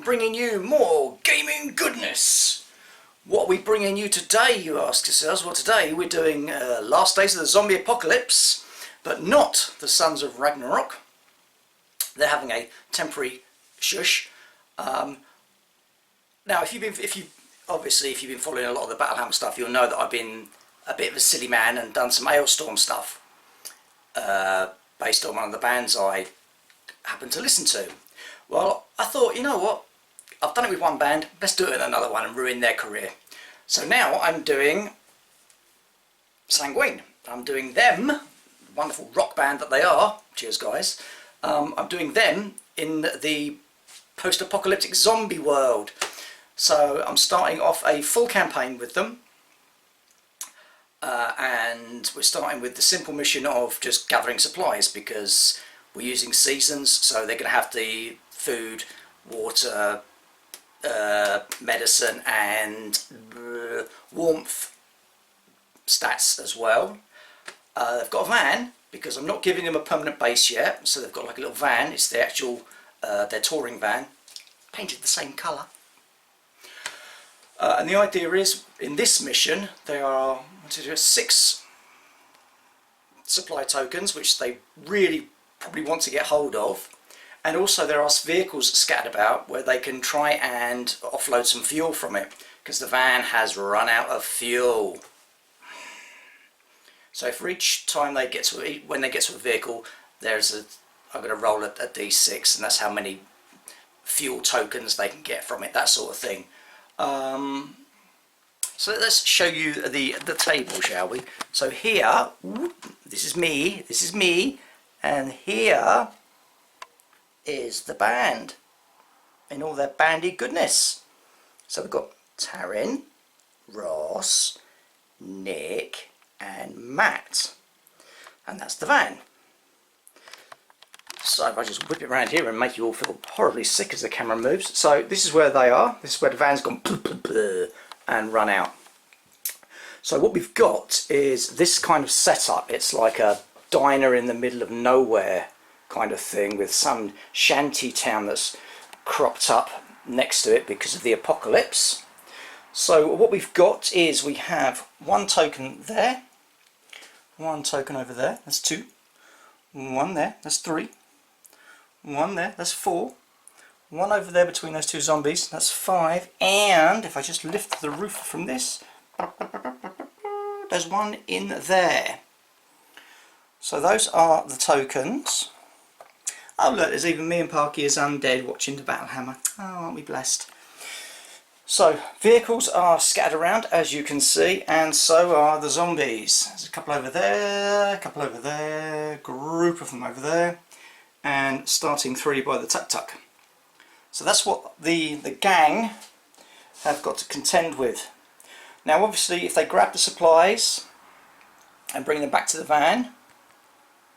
bringing you more gaming goodness. What are we bringing you today, you ask yourselves? Well, today we're doing Last Days of the Zombie Apocalypse, but not the Sons of Ragnarok. They're having a temporary shush. Now, if you've been following a lot of the Battlehammer stuff, you'll know that I've been a bit of a silly man and done some Ailstorm stuff based on one of the bands I happen to listen to. Well, I thought, you know what, I've done it with one band, let's do it with another one and ruin their career. So now I'm doing Sanguine. I'm doing them, the wonderful rock band that they are, cheers guys, I'm doing them in the post-apocalyptic zombie world. So I'm starting off a full campaign with them, and we're starting with the simple mission of just gathering supplies because we're using seasons, so they're going to have the food, water, medicine and warmth stats as well. They've got a van because I'm not giving them a permanent base yet, so they've got like a little van. It's the actual their touring van, painted the same colour. And the idea is, in this mission, there are 6 supply tokens which they really probably want to get hold of, and also there are vehicles scattered about where they can try and offload some fuel from it because the van has run out of fuel. So for each time they get to, when they get to a vehicle, I'm going to roll a d6, and that's how many fuel tokens they can get from it, that sort of thing. So let's show you the table, shall we? So here, this is me, and here is the band in all their bandy goodness. So we've got Taryn, Ross, Nick and Matt, and that's the van. So if I just whip it around here and make you all feel horribly sick as the camera moves. So this is where they are. This is where the van's gone and run out. So what we've got is this kind of setup. It's like a diner in the middle of nowhere kind of thing with some shanty town that's cropped up next to it because of the apocalypse. So what we've got is we have one token there, one token over there, that's 2, one there, that's 3, one there, that's 4, one over there between those 2 zombies, that's 5, and if I just lift the roof from this, there's one in there. So those are the tokens. Oh look, there's even me and Parky as undead watching the Battlehammer. Oh, aren't we blessed? So vehicles are scattered around, as you can see, and so are the zombies. There's a couple over there, a couple over there, group of them over there, and starting 3 by the tuk-tuk. So that's what the gang have got to contend with. Now obviously if they grab the supplies and bring them back to the van,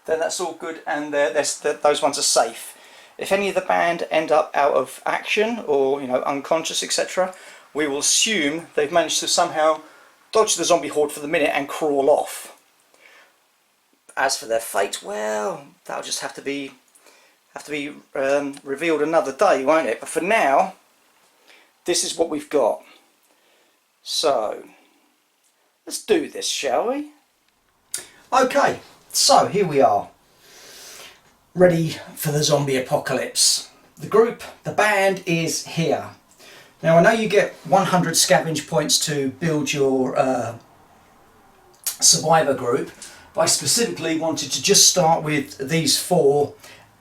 then that's all good, and those ones are safe. If any of the band end up out of action or unconscious, etc., we will assume they've managed to somehow dodge the zombie horde for the minute and crawl off. As for their fate, well, that'll just have to be revealed another day, won't it? But for now, this is what we've got. So let's do this, shall we? Okay. So here we are, ready for the zombie apocalypse. The band is here. Now I know you get 100 scavenge points to build your survivor group, but I specifically wanted to just start with these 4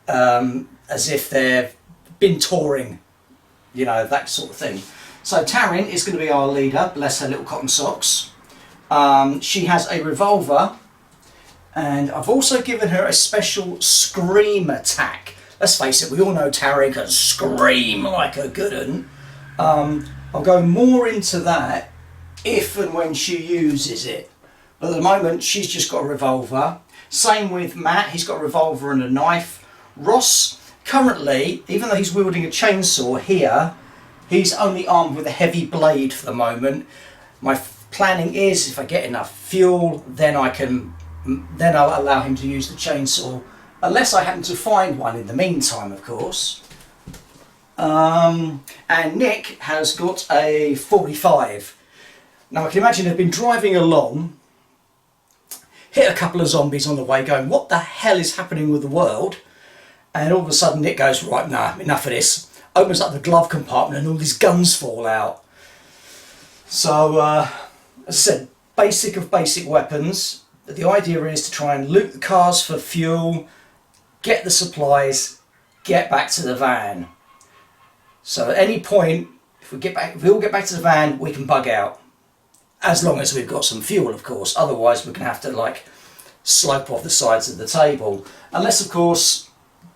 as if they've been touring, that sort of thing. So Taryn is going to be our leader, bless her little cotton socks. She has a revolver. And I've also given her a special scream attack. Let's face it, we all know Taryn can scream like a good un. I'll go more into that if and when she uses it. But at the moment, she's just got a revolver. Same with Matt, he's got a revolver and a knife. Ross, currently, even though he's wielding a chainsaw here, he's only armed with a heavy blade for the moment. My planning is, if I get enough fuel, then I'll allow him to use the chainsaw, unless I happen to find one in the meantime, of course. and Nick has got a 45. Now I can imagine they've been driving along, hit a couple of zombies on the way going, what the hell is happening with the world? And all of a sudden Nick goes, right, nah, enough of this. Opens up the glove compartment and all these guns fall out. So, as I said, basic of basic weapons. But the idea is to try and loot the cars for fuel, get the supplies, get back to the van. So at any point, if we all get back to the van, we can bug out. As long as we've got some fuel, of course. Otherwise, we're going to have to, like, slope off the sides of the table. Unless, of course,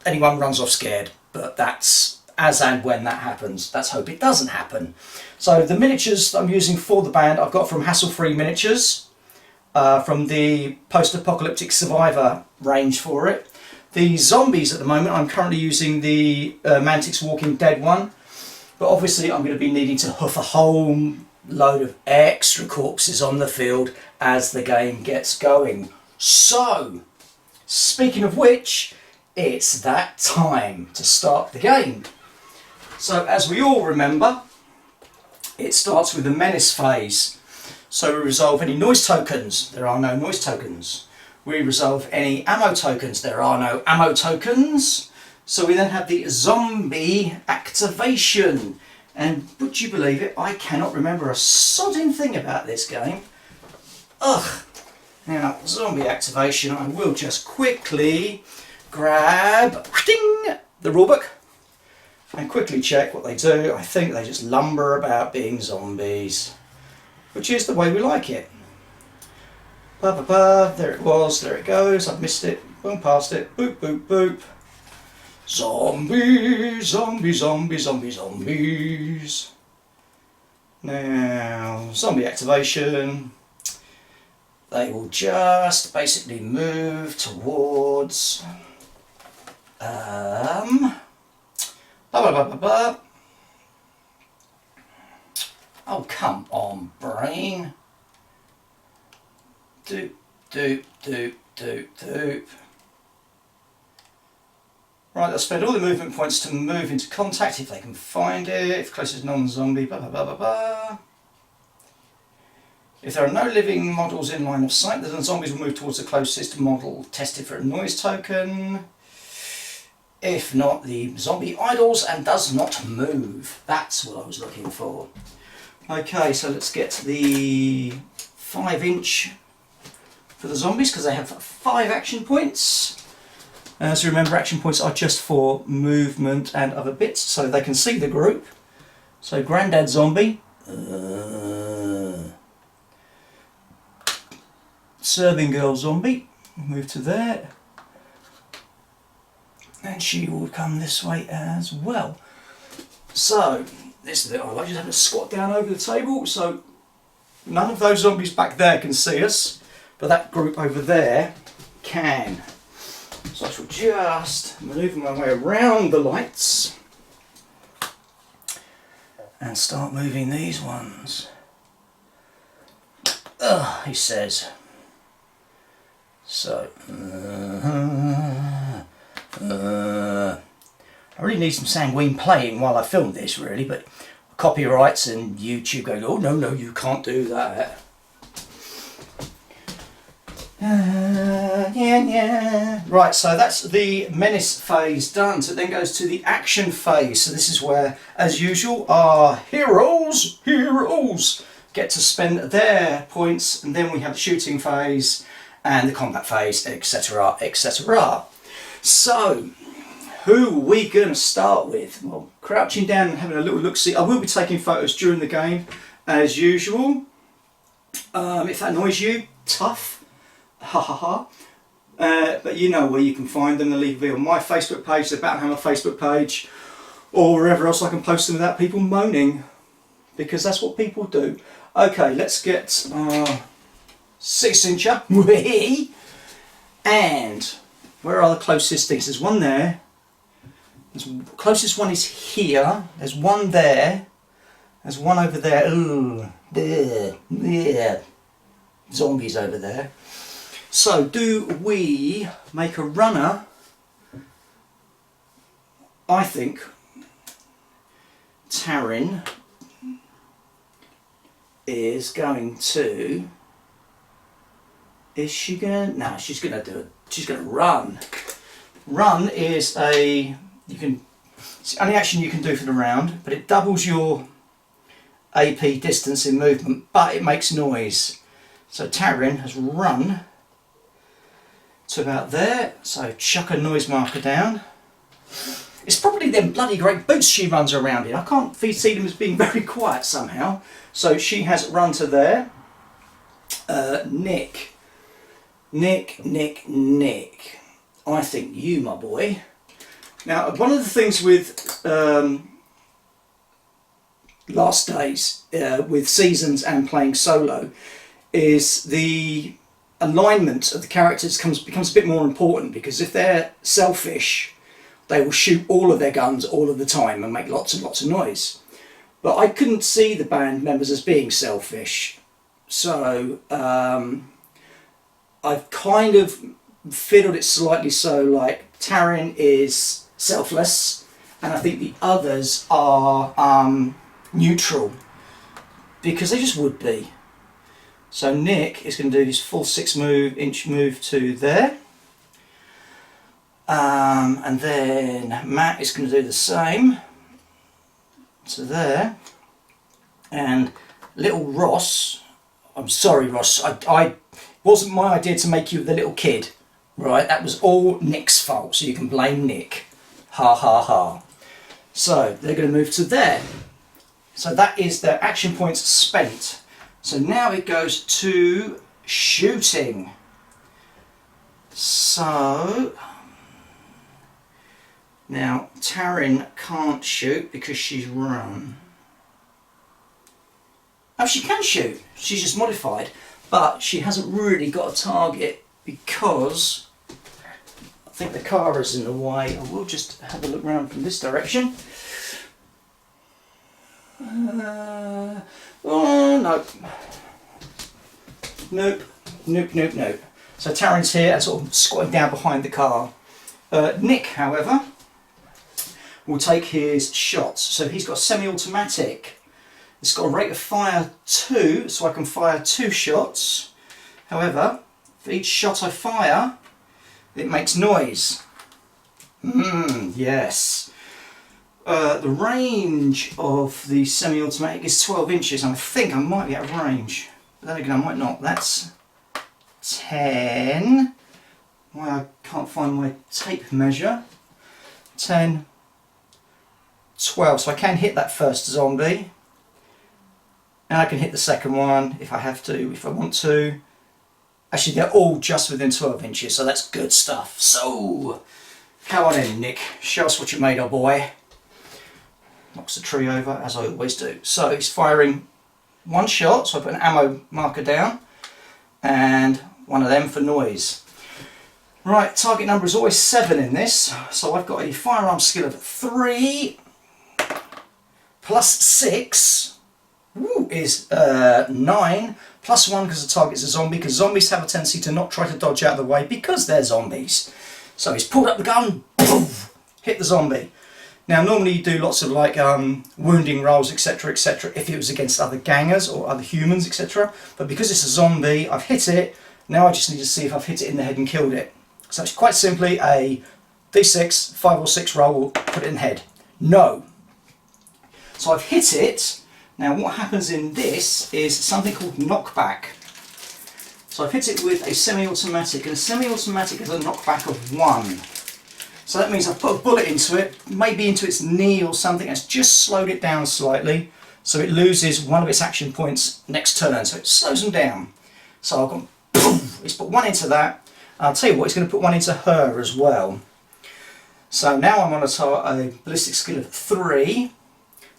anyone runs off scared. But that's as and when that happens. Let's hope it doesn't happen. So the miniatures that I'm using for the band, I've got from Hassle-Free Miniatures. From the Post-Apocalyptic Survivor range for it. The zombies at the moment, I'm currently using the Mantic's Walking Dead one. But obviously I'm going to be needing to hoof a whole load of extra corpses on the field as the game gets going. So, speaking of which, it's that time to start the game. So as we all remember, it starts with the menace phase. So we resolve any noise tokens. There are no noise tokens. We resolve any ammo tokens. There are no ammo tokens. So we then have the zombie activation. And would you believe it, I cannot remember a sodding thing about this game. Ugh. Now, zombie activation, I will just quickly grab the rulebook and quickly check what they do. I think they just lumber about being zombies, which is the way we like it. There it was, there it goes, I've missed it, boom, past it, boop, boop, boop. Zombies, zombies, zombies, zombies, zombies. Now, zombie activation. They will just basically move towards blah, blah, blah, blah, blah. Oh, come on, brain. Doop, doop, doop, doop, doop. Right, they'll spend all the movement points to move into contact if they can find it, if closest non-zombie, blah, blah, blah, blah, blah. If there are no living models in line of sight, then the zombies will move towards the closest model tested for a noise token. If not, the zombie idles and does not move. That's what I was looking for. Okay, so let's get the 5-inch for the zombies, because they have 5 action points. So remember, action points are just for movement and other bits, so they can see the group. So Grandad Zombie. Serving Girl Zombie. Move to there. And she will come this way as well. So, this is it. I just have to squat down over the table, so none of those zombies back there can see us, but that group over there can. So I shall just manoeuvre my way around the lights and start moving these ones. He says. So, I really need some Sanguine playing while I film this, really, but copyrights and YouTube going, oh no, no, you can't do that. Yeah. Right, so that's the menace phase done. So it then goes to the action phase. So this is where, as usual, our heroes get to spend their points, and then we have the shooting phase and the combat phase, etc., etc. So, who are we going to start with? Well, crouching down and having a little look-see. I will be taking photos during the game, as usual. If that annoys you, tough. Ha ha ha. But you know where you can find them. They'll either be on my Facebook page, the Bathammer Facebook page, or wherever else I can post them without people moaning. Because that's what people do. Okay, let's get 6-incher. And where are the closest things? There's one there. The closest one is here. There's one there. There's one over there. Ooh, there. Zombies over there. So, do we make a runner? I think Taryn is going to... Is she going to... No, she's going to do it. She's going to run. Run is a... It's the only action you can do for the round, but it doubles your AP distance in movement, but it makes noise. So Taryn has run to about there, so chuck a noise marker down. It's probably them bloody great boots she runs around in. I can't see them as being very quiet somehow. So she has run to there. Nick. I think you, my boy. Now, one of the things with Last Days, with seasons and playing solo, is the alignment of the characters becomes a bit more important, because if they're selfish, they will shoot all of their guns all of the time and make lots and lots of noise. But I couldn't see the band members as being selfish, so I've kind of fiddled it slightly so like Taryn is selfless and I think the others are neutral, because they just would be. So Nick is going to do his full 6-inch move to there. And then Matt is going to do the same to there. And little Ross, I'm sorry Ross, I wasn't my idea to make you the little kid, right? That was all Nick's fault, so you can blame Nick. Ha ha ha. So they're going to move to there. So that is their action points spent. So now it goes to shooting. So now Taryn can't shoot because she's run. Oh, she can shoot. She's just modified, but she hasn't really got a target because I think the car is in the way. I will just have a look around from this direction. Oh, nope. Nope. So Taryn's here and sort of squatting down behind the car. Nick, however, will take his shots. So he's got semi-automatic. It's got a rate of fire 2, so I can fire 2 shots. However, for each shot I fire, it makes noise. Yes. The range of the semi-automatic is 12 inches, and I think I might be out of range. But then again, I might not. That's 10. Why I can't find my tape measure. 10, 12. So I can hit that first zombie. And I can hit the second one if I have to, if I want to. Actually, they're all just within 12 inches, so that's good stuff. So, come on in, Nick. Show us what you made of, boy. Knocks the tree over, as I always do. So he's firing 1 shot, so I put an ammo marker down, and one of them for noise. Right, target number is always 7 in this, so I've got a firearm skill of 3 plus 6 is 9 plus 1 because the target's a zombie, because zombies have a tendency to not try to dodge out of the way because they're zombies. So he's pulled up the gun, poof, hit the zombie. Now normally you do lots of like wounding rolls, etc, etc, if it was against other gangers or other humans, etc, but because it's a zombie, I've hit it. Now I just need to see if I've hit it in the head and killed it. So it's quite simply a d6, 5 or 6 roll will put it in the head. No. So I've hit it. Now what happens in this is something called knockback. So I've hit it with a semi-automatic, and a semi-automatic has a knockback of 1. So that means I've put a bullet into it, maybe into its knee or something, and it's just slowed it down slightly, so it loses one of its action points next turn, so it slows them down. So I've gone, poof, it's put 1 into that. I'll tell you what, it's going to put 1 into her as well. So now I'm on a ballistic skill of 3,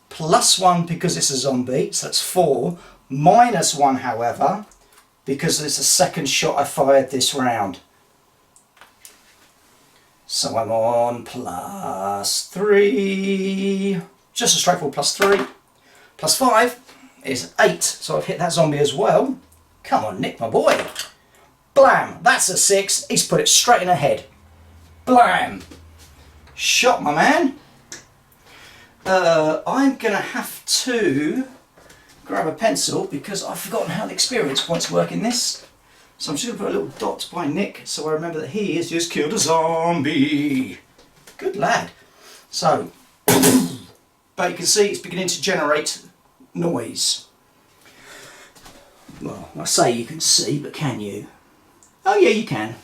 plus 1 because it's a zombie, so that's 4, minus 1 however, because it's the second shot I fired this round. So I'm on plus 3, just a straightforward plus 3, plus 5 is 8, so I've hit that zombie as well. Come on Nick, my boy. Blam, that's a 6, he's put it straight in her head. Blam. Shot, my man. I'm going to have to grab a pencil because I've forgotten how the experience points work in this. So I'm just going to put a little dot by Nick so I remember that he has just killed a zombie. Good lad. So, but you can see it's beginning to generate noise. Well, I say you can see, but can you? Oh yeah, you can.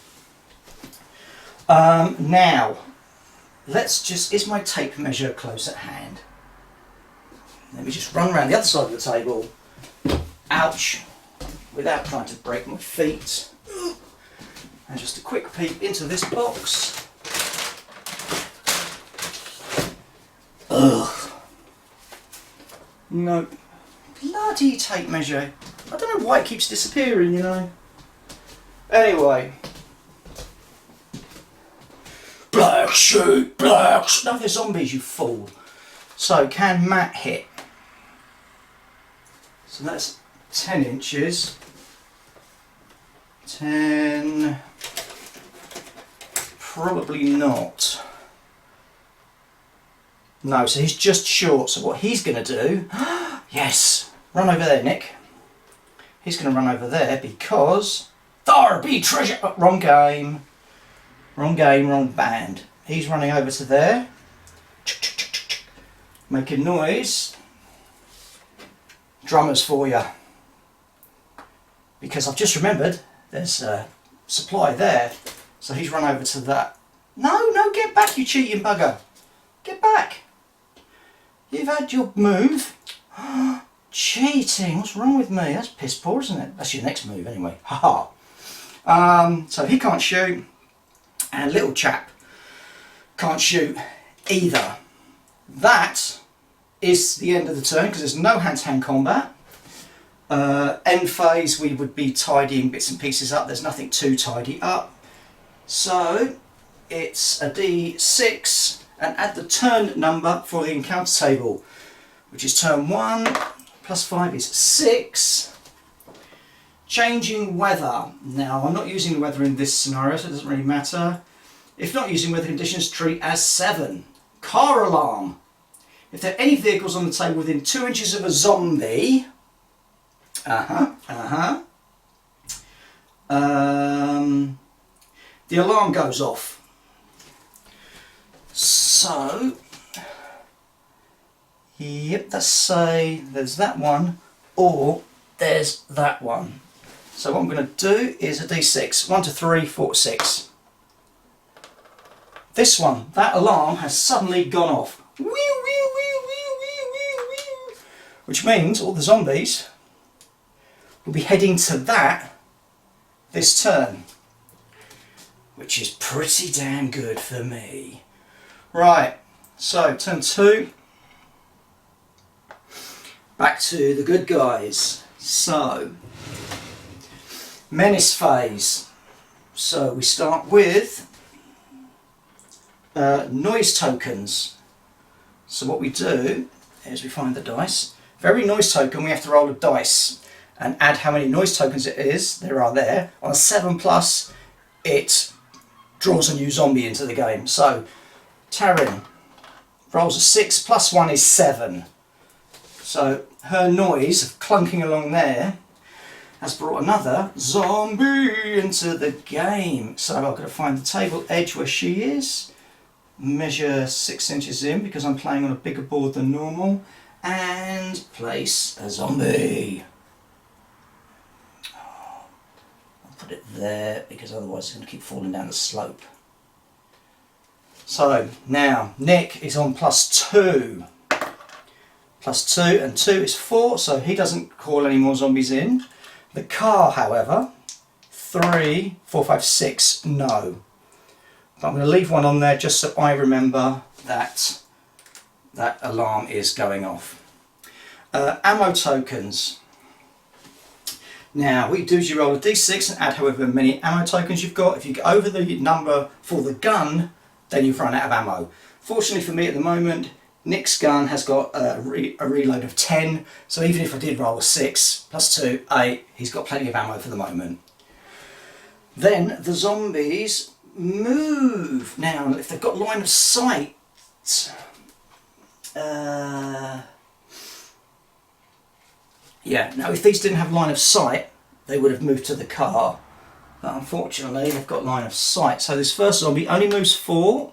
Now, let's just, is my tape measure close at hand? Let me just run around the other side of the table. Ouch. Without trying to break my feet. And just a quick peek into this box. Ugh. No. Bloody tape measure. I don't know why it keeps disappearing, you know. Anyway. Black sheep, black sheep. No, they're zombies, you fool. So, can Matt hit? So that's 10 inches. 10. Probably not. No, so he's just short. So what he's going to do, yes, run over there, Nick. He's going to run over there because there be treasure. Oh, wrong game, wrong band. He's running over to there, making noise. Drummers for you, because I've just remembered there's a supply there. So he's run over to that. No, get back, you cheating bugger. Get back. You've had your move. Cheating, what's wrong with me? That's piss poor, isn't it? That's your next move anyway. Ha ha. So he can't shoot, and little chap can't shoot either. That is the end of the turn because there's no hand-to-hand combat. End phase, we would be tidying bits and pieces up. There's nothing to tidy up. So it's a D6 and add the turn number for the encounter table, which is turn 1 plus 5 is 6. Changing weather. Now I'm not using the weather in this scenario, so it doesn't really matter. If not using weather conditions, treat as 7. Car alarm. If there are any vehicles on the table within 2 inches of a zombie, the alarm goes off. So, yep, let's say there's that one, or there's that one. So what I'm going to do is a D6, 1 to 3, 4 to 6. This one, that alarm has suddenly gone off. Which means all the zombies will be heading to that this turn, which is pretty damn good for me. Right, so turn 2, back to the good guys. So, menace phase. So we start with noise tokens. So what we do is we find the dice. For every noise token we have to roll a dice and add how many noise tokens there are there. On a 7+, it draws a new zombie into the game. So Taryn rolls a 6 plus 1 is 7. So her noise of clunking along there has brought another zombie into the game. So I've got to find the table edge where she is, measure 6 inches in because I'm playing on a bigger board than normal, and place a zombie. I'll put it there because otherwise it's going to keep falling down the slope. So now Nick is on +2. +2 and 2 is 4, so he doesn't call any more zombies in. The car, however, 3, 4, 5, 6, no. But I'm going to leave one on there just so I remember that that alarm is going off. Ammo tokens. Now what you do is you roll a d6 and add however many ammo tokens you've got. If you get over the number for the gun, then you've run out of ammo. Fortunately for me at the moment, Nick's gun has got a reload of 10, so even if I did roll a 6 plus 2, 8, he's got plenty of ammo for the moment. Then the zombies move. Now if they've got line of sight, Yeah, now if these didn't have line of sight, they would have moved to the car. But unfortunately, they've got line of sight. So this first zombie only moves 4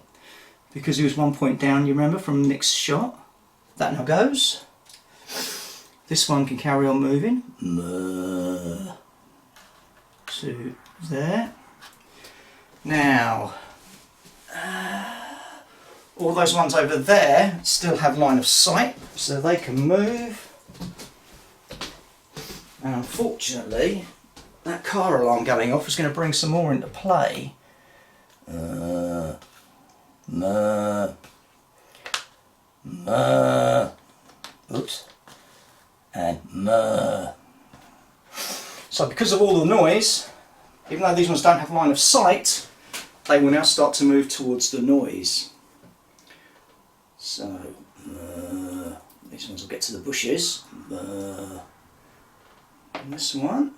because he was 1 point down, you remember, from Nick's shot. That now goes. This one can carry on moving. To there. Now, all those ones over there still have line of sight, so they can move. And unfortunately, that car alarm going off is going to bring some more into play. Oops. And so because of all the noise, even though these ones don't have line of sight, they will now start to move towards the noise. So these ones will get to the bushes. And this one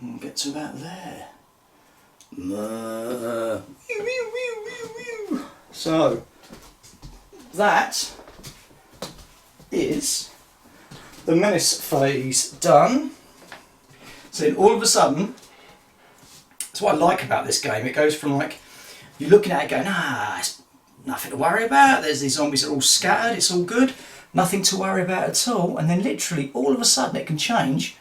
will get to about there. So that is the menace phase done. So then all of a sudden, that's what I like about this game. It goes from like, you're looking at it going, it's nothing to worry about. There's these zombies that are all scattered, it's all good. Nothing to worry about at all. And then literally all of a sudden it can change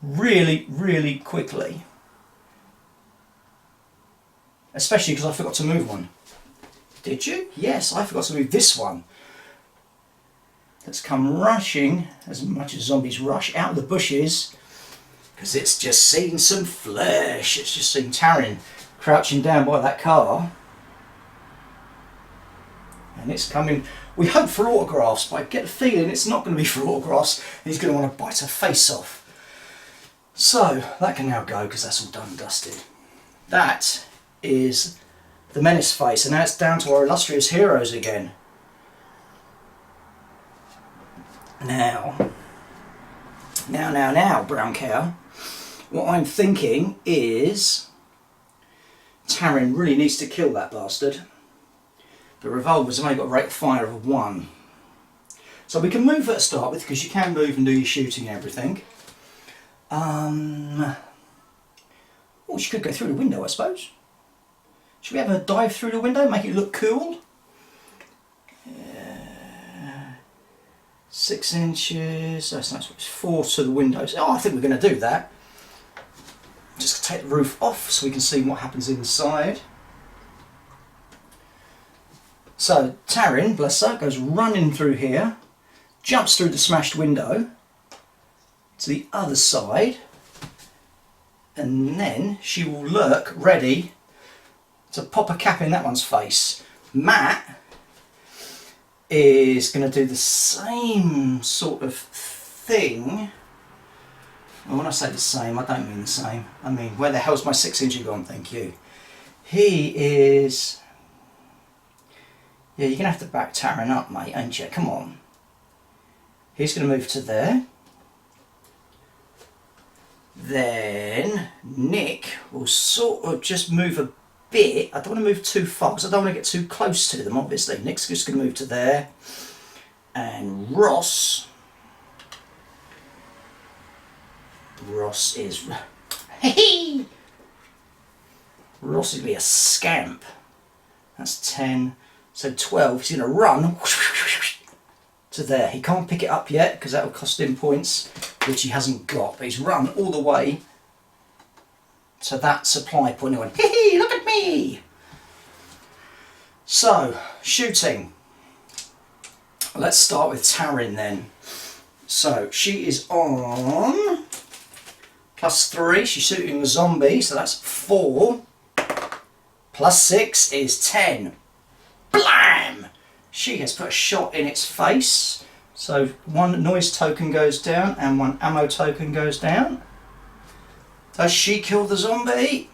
really, really quickly. Especially because I forgot to move one. Did you? Yes, I forgot to move this one. That's come rushing, as much as zombies rush, out of the bushes. Because it's just seen some flesh. It's just seen Taryn crouching down by that car. And it's coming, we hope for autographs, but I get the feeling it's not going to be for autographs. He's going to want to bite her face off. So, that can now go because that's all done and dusted. That is the menace face, and now it's down to our illustrious heroes again. Now, brown cow, what I'm thinking is Taryn really needs to kill that bastard. The revolver's only got a rate of fire of 1. So we can move at a start with, because you can move and do your shooting and everything. Oh, she could go through the window, I suppose. Should we have her dive through the window, make it look cool? 6 inches, that's nice, it's 4 to the windows. Oh, I think we're going to do that. Just take the roof off so we can see what happens inside. So Taryn, bless her, goes running through here, jumps through the smashed window to the other side, and then she will lurk ready to pop a cap in that one's face. Matt is going to do the same sort of thing. And when I say the same, I don't mean the same. I mean, where the hell's my 6-incher gone, thank you. He is... Yeah, you're going to have to back Taryn up, mate, ain't you? Come on. He's going to move to there. Then Nick will sort of just move a bit. I don't want to move too far because I don't want to get too close to them, obviously. Nick's just going to move to there. And Ross is... Hey! Ross is going to be a scamp. That's 10... So 12, he's going to run to there. He can't pick it up yet because that will cost him points, which he hasn't got. But he's run all the way to that supply point and went, hee, look at me! So, shooting. Let's start with Taryn then. So, she is on +3. She's shooting a zombie, so that's 4. +6 is 10. Blam! She has put a shot in its face. So 1 noise token goes down and 1 ammo token goes down. Does she kill the zombie?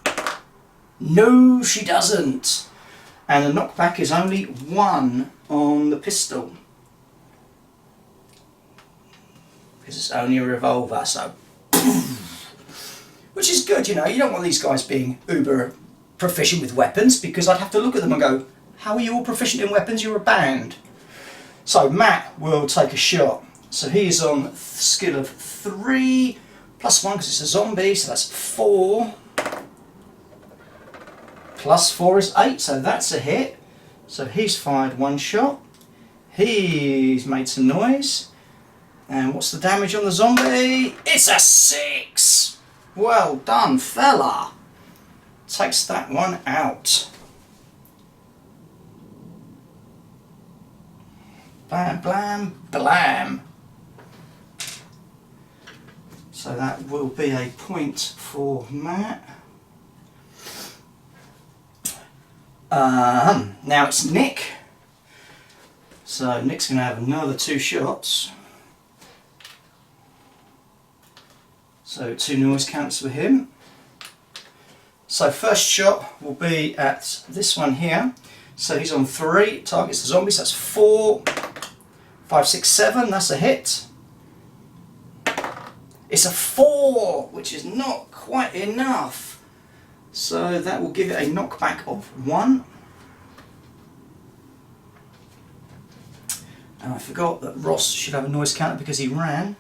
No, she doesn't. And the knockback is only 1 on the pistol. Because it's only a revolver, so... Which is good, you know. You don't want these guys being uber proficient with weapons, because I'd have to look at them and go, How are you all proficient in weapons? You're a band. So Matt will take a shot. So he's on skill of 3 plus 1 because it's a zombie, so that's 4. Plus 4 is 8, so that's a hit. So he's fired 1 shot. He's made some noise. And what's the damage on the zombie? It's a 6! Well done, fella. Takes that one out. Blam, blam, blam. So that will be a point for Matt. Now it's Nick. So Nick's going to have another 2 shots. So 2 noise counts for him. So first shot will be at this one here. So he's on 3, targets the zombies, that's 4, 5, 6, 7, that's a hit. It's a 4, which is not quite enough. So that will give it a knockback of 1. And I forgot that Ross should have a noise counter because he ran.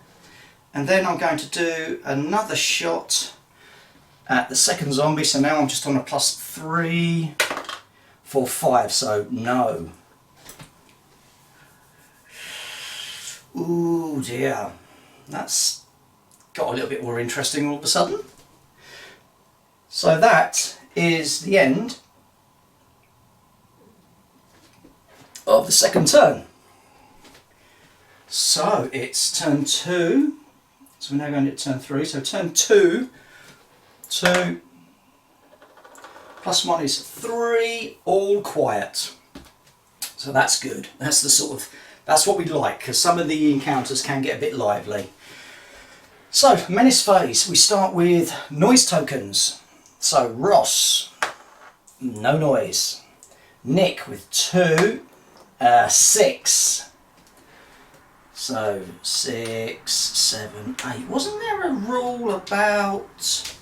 And then I'm going to do another shot at the second zombie, so now I'm just on a plus 3, 4, 5, so no. Ooh dear, that's got a little bit more interesting all of a sudden. So that is the end of the second turn. So it's turn 2, so we're now going to turn 3, so turn 2, 2 plus 1 is 3, all quiet. So that's good. That's the sort of, that's what we like, because some of the encounters can get a bit lively. So menace phase, we start with noise tokens. So Ross, no noise. Nick with 2, 6. So 6, 7, 8. Wasn't there a rule about,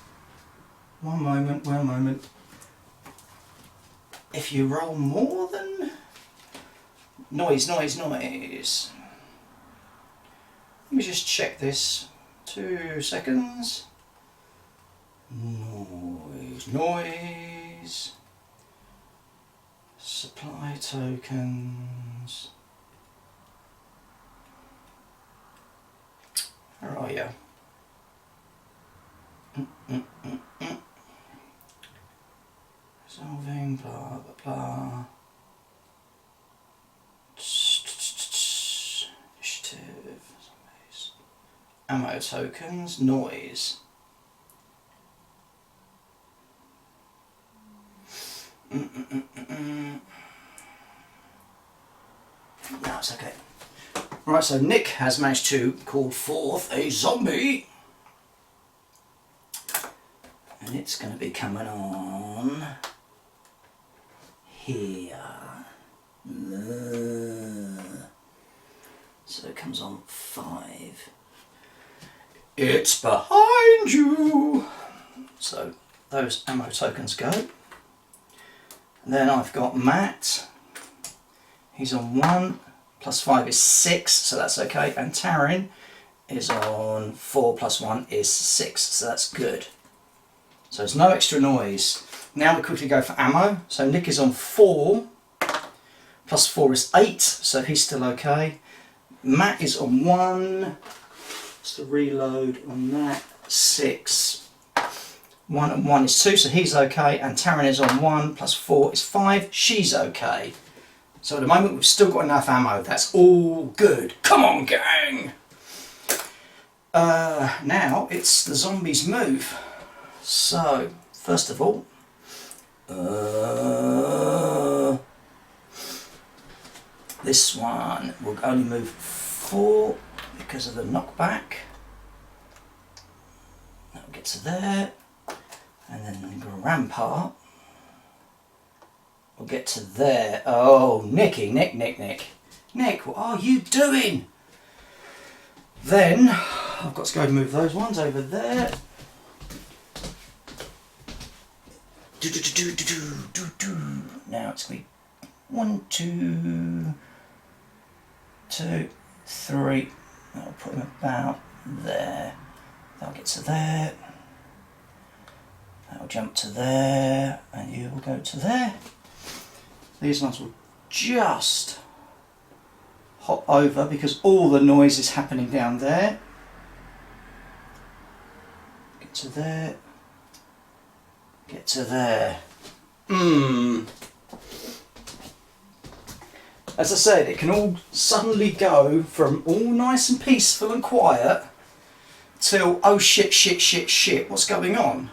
one moment, if you roll more than, noise. Let me just check this, 2 seconds. Noise, supply tokens. Where are you? Resolving, blah blah blah. Initiative, zombies. Ammo tokens, noise. No, it's okay. Right, so Nick has managed to call forth a zombie. And it's going to be coming on here. So it comes on 5. It's behind you. So those ammo tokens go. And then I've got Matt. He's on 1. Plus 5 is 6, so that's okay. And Taryn is on 4 plus 1 is 6, so that's good. So there's no extra noise. Now we quickly go for ammo. So Nick is on 4. Plus 4 is 8, so he's still okay. Matt is on 1. Just to reload on that. 6. 1 and 1 is 2, so he's okay. And Taryn is on 1. Plus 4 is 5. She's okay. So at the moment we've still got enough ammo. That's all good. Come on, gang! Now it's the zombies' move. So first of all, this one will only move 4 because of the knockback. That'll get to there, and then the rampart will get to there. Oh, Nick, what are you doing? Then I've got to go and move those ones over there. Now it's going to be 1, 2, 2, 3. That'll put him about there. That'll get to there. That'll jump to there, and you will go to there. These ones will just hop over because all the noise is happening down there. Get to there. Get to there. As I said, it can all suddenly go from all nice and peaceful and quiet till, oh shit, shit, shit, shit, what's going on?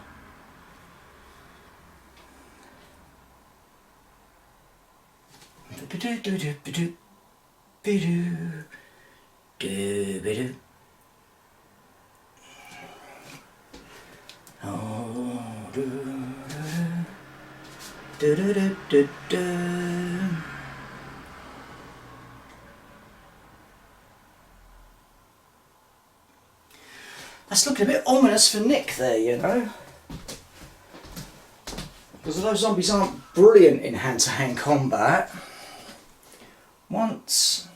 That's looking a bit ominous for Nick there, you know. Because although zombies aren't brilliant in hand-to-hand combat, once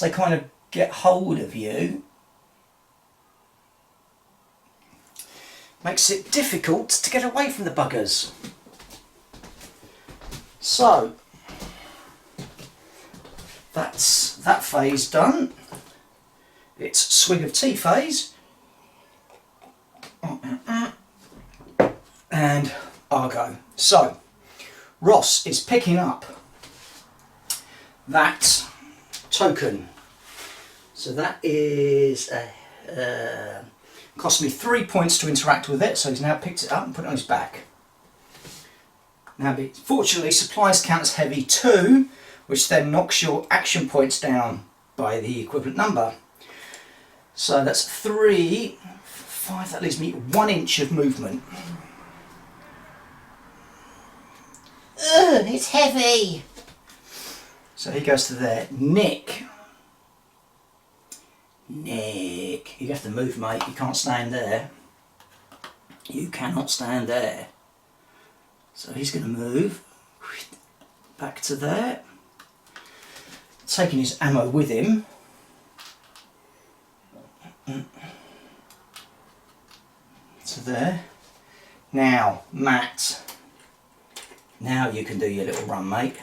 they kind of get hold of you, makes it difficult to get away from the buggers. So, that's that phase done. It's swig of tea phase. And Argo. So, Ross is picking up that token. So that is cost me 3 points to interact with it, so he's now picked it up and put it on his back. Now, fortunately, supplies count as heavy 2, which then knocks your action points down by the equivalent number. So that's 3, 5, that leaves me 1 inch of movement. Ugh, it's heavy! So he goes to there. Nick, you have to move, mate. You can't stand there. You cannot stand there. So he's going to move back to there, taking his ammo with him. To there. Now, Matt, now you can do your little run, mate.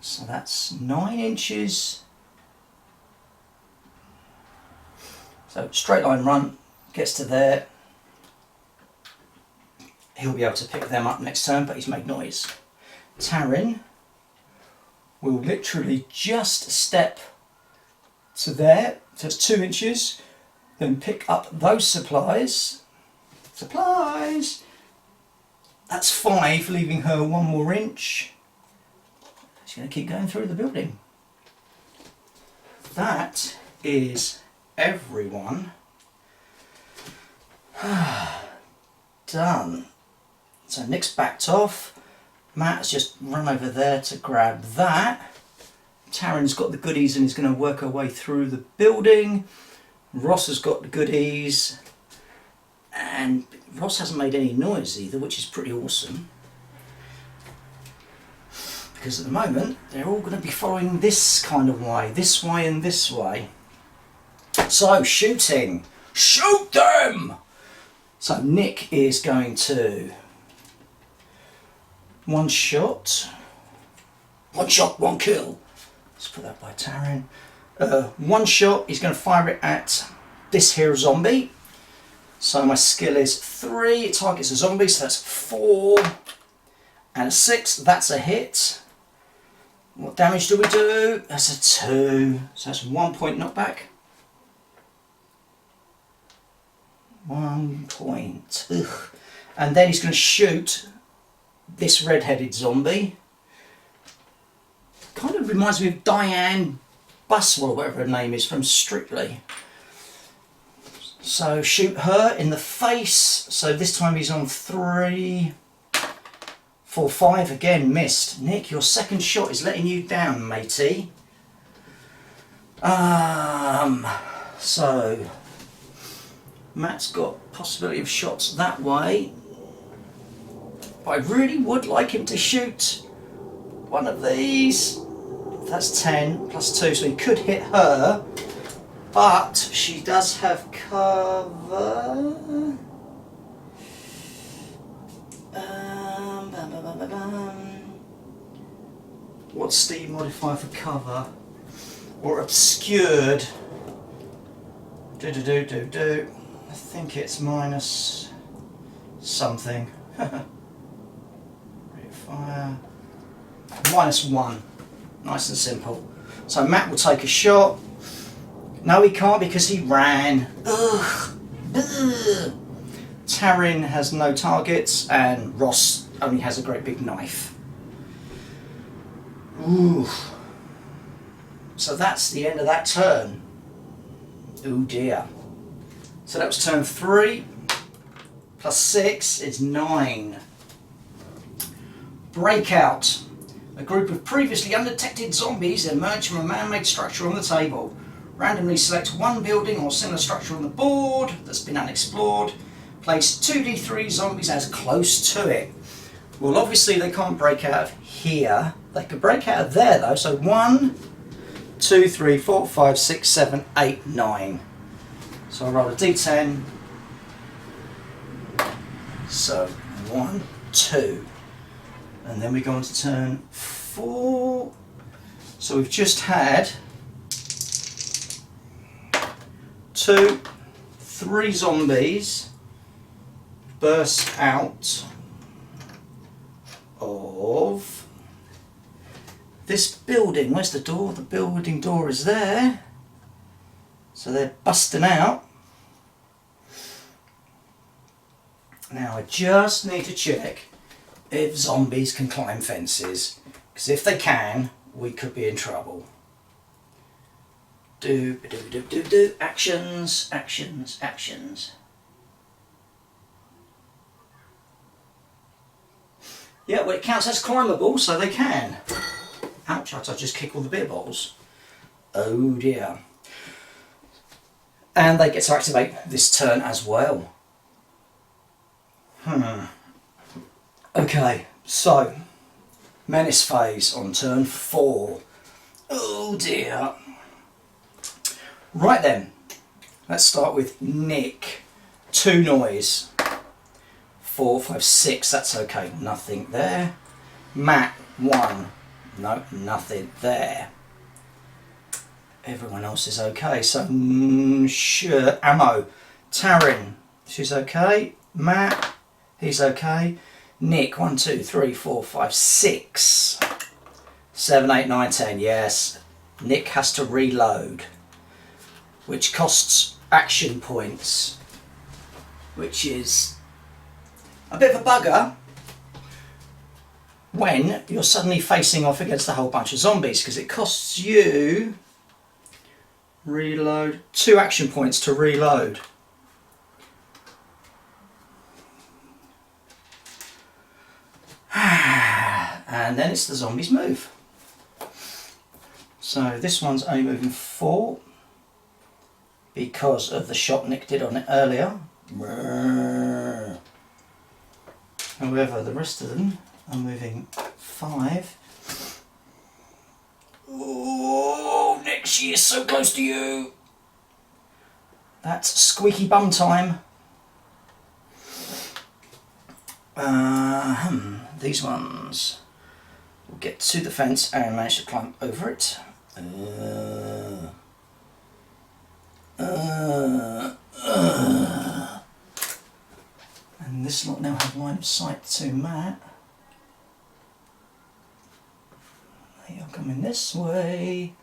So that's 9 inches. So straight line run, gets to there. He'll be able to pick them up next turn, but he's made noise. Taryn will literally just step to there, so it's 2 inches, then pick up those supplies. That's 5, leaving her 1 more inch. She's going to keep going through the building. That is everyone done. So Nick's backed off. Matt's just run over there to grab that. Taryn's got the goodies and is going to work her way through the building. Ross has got the goodies. And Ross hasn't made any noise either, which is pretty awesome. Because at the moment, they're all going to be following this kind of way. This way and this way. So, shooting. Shoot them! So Nick is going to... One shot, 1 kill. Let's put that by Taryn. 1 shot, he's going to fire it at this here zombie. So my skill is 3, it targets a zombie, so that's 4. And a 6, that's a hit. What damage do we do? That's a 2, so that's 1 point knockback. 1 point. Ugh. And then he's going to shoot this red-headed zombie. Kind of reminds me of Diane Buswell, whatever her name is, from Strictly. So shoot her in the face. So this time he's on 3, 4, 5. Again, missed. Nick, your second shot is letting you down, matey. So Matt's got possibility of shots that way. But I really would like him to shoot one of these. That's 10 plus 2, so he could hit her. But she does have cover. What's the modifier for cover? Or obscured? I think it's minus something. Fire. -1. Nice and simple. So Matt will take a shot. No, he can't because he ran. Ugh. Ugh. Taryn has no targets, and Ross only has a great big knife. Ooh. So that's the end of that turn. Oh dear. So that was turn 3. Plus 6 is 9. Breakout. A group of previously undetected zombies emerge from a man-made structure on the table. Randomly select one building or similar structure on the board that's been unexplored. Place 2d3 zombies as close to it. Well, obviously they can't break out of here. They could break out of there though. So 1, 2, 3, 4, 5, 6, 7, 8, 9. So I roll a d10. So 1, 2. And then we go on to turn 4. So we've just had 2, 3 zombies burst out of this building. Where's the door? The building door is there. So they're busting out. Now I just need to check if zombies can climb fences, because if they can, we could be in trouble. Actions, actions, actions. Yeah, well, it counts as climbable, so they can. Ouch, I just kick all the beer bottles. Oh dear. And they get to activate this turn as well. Okay, so menace phase on turn 4. Oh dear. Right then, let's start with Nick. 2 noise. 4, 5, 6, that's okay, nothing there. Matt, 1, no, nothing there. Everyone else is okay, so sure. Ammo. Taryn, she's okay. Matt, he's okay. Nick, 1, 2, 3, 4, 5, 6, 7, 8, 9, 10, yes. Nick has to reload, which costs action points, which is a bit of a bugger when you're suddenly facing off against a whole bunch of zombies, because it costs you reload 2 action points to reload. And then it's the zombies' move. So this one's only moving 4 because of the shot Nick did on it earlier. However, the rest of them are moving 5. Oh, Nick, she is so close to you. That's squeaky bum time. These ones will get to the fence and manage to climb over it. And this lot now have line of sight to Matt. They are coming this way.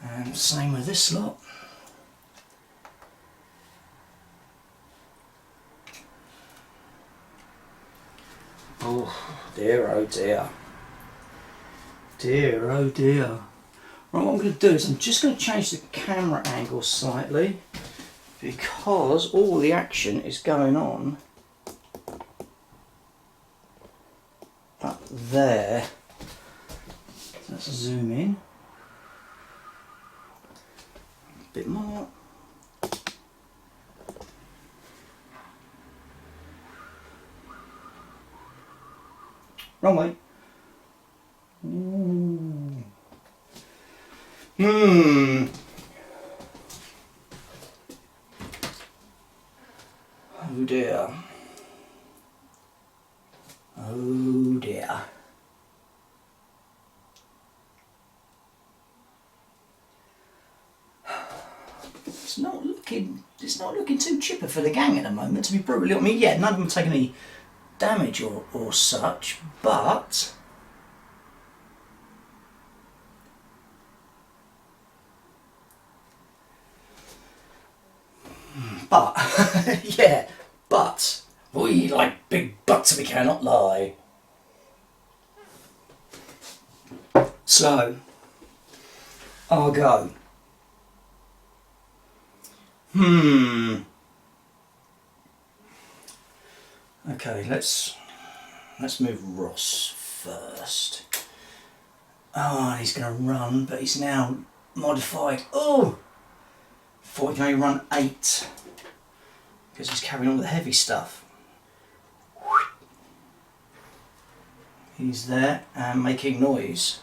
And same with this lot. Oh dear, oh dear. Dear, oh dear. Right, what I'm going to do is I'm just going to change the camera angle slightly, because all the action is going on up there. Let's zoom in. bit more. Wrong way. Ooh. Oh dear. Oh dear. It's not looking too chipper for the gang at the moment, to be brutally honest. I mean, yeah, none of them have taken any damage or such, but yeah, but we like big butts, we cannot lie. So I'll go. Okay, let's move Ross first. Oh, he's going to run, but he's now modified. Oh, thought he can only run 8 because he's carrying all the heavy stuff. He's there and making noise.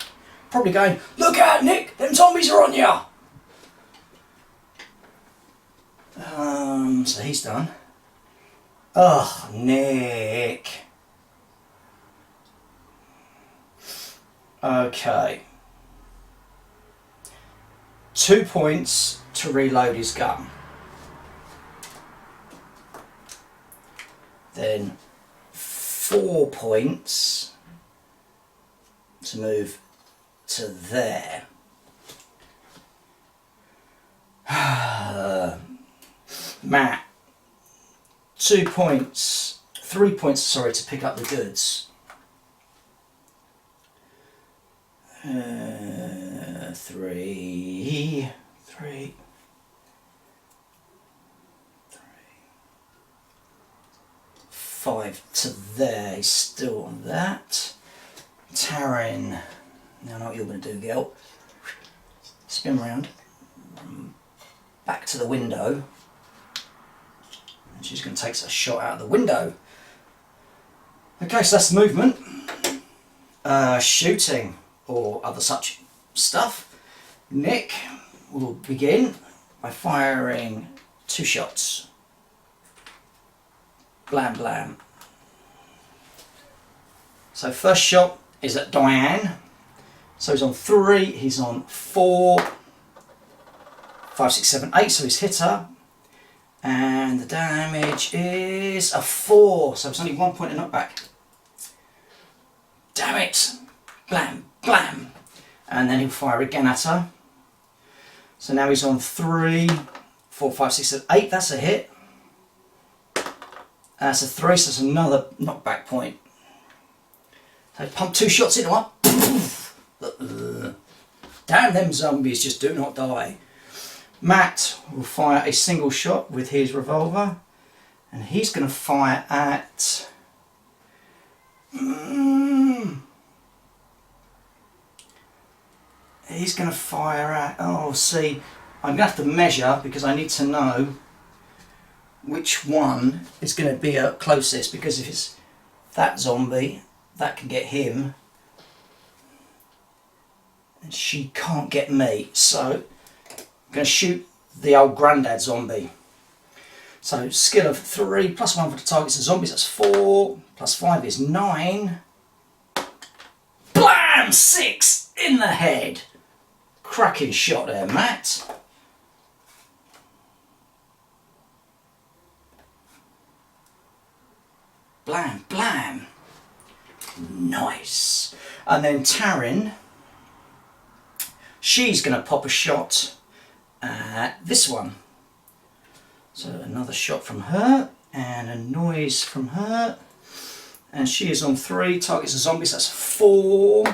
Probably going, look out, Nick, them zombies are on you. So he's done. Ugh, Nick. Okay. 2 points to reload his gun. Then 4 points to move to there. Matt, 2 points, 3 points, sorry, to pick up the goods. 3, 5 to there. He's still on that. Taryn, now I know what you're going to do, girl. Spin round, back to the window. And she's going to take a shot out of the window. Okay, so that's the movement. Shooting or other such stuff. Nick will begin by firing 2 shots. Blam blam. So first shot is at Diane. So he's on 3, he's on 4, 5, 6, 7, 8, so he's hit her. And the damage is a 4, so it's only 1 point of knockback. Damn it! Blam, blam. And then he'll fire again at her. So now he's on 3, 4, 5, 6, 7, 8, that's a hit. That's a 3, so that's another knockback point. So pump 2 shots into one. Damn, them zombies just do not die. Matt will fire a single shot with his revolver, and he's going to fire at oh, see, I'm going to have to measure because I need to know which one is going to be closest, because if it's that zombie, that can get him and she can't get me, so I'm going to shoot the old granddad zombie. So skill of 3 plus 1 for the targets of zombies, that's 4, plus 5 is 9. Blam! 6 in the head. Cracking shot there, Matt. Blam, blam. Nice. And then Taryn, she's going to pop a shot at this one. So another shot from her and a noise from her. And she is on 3, targets of zombies, that's 4.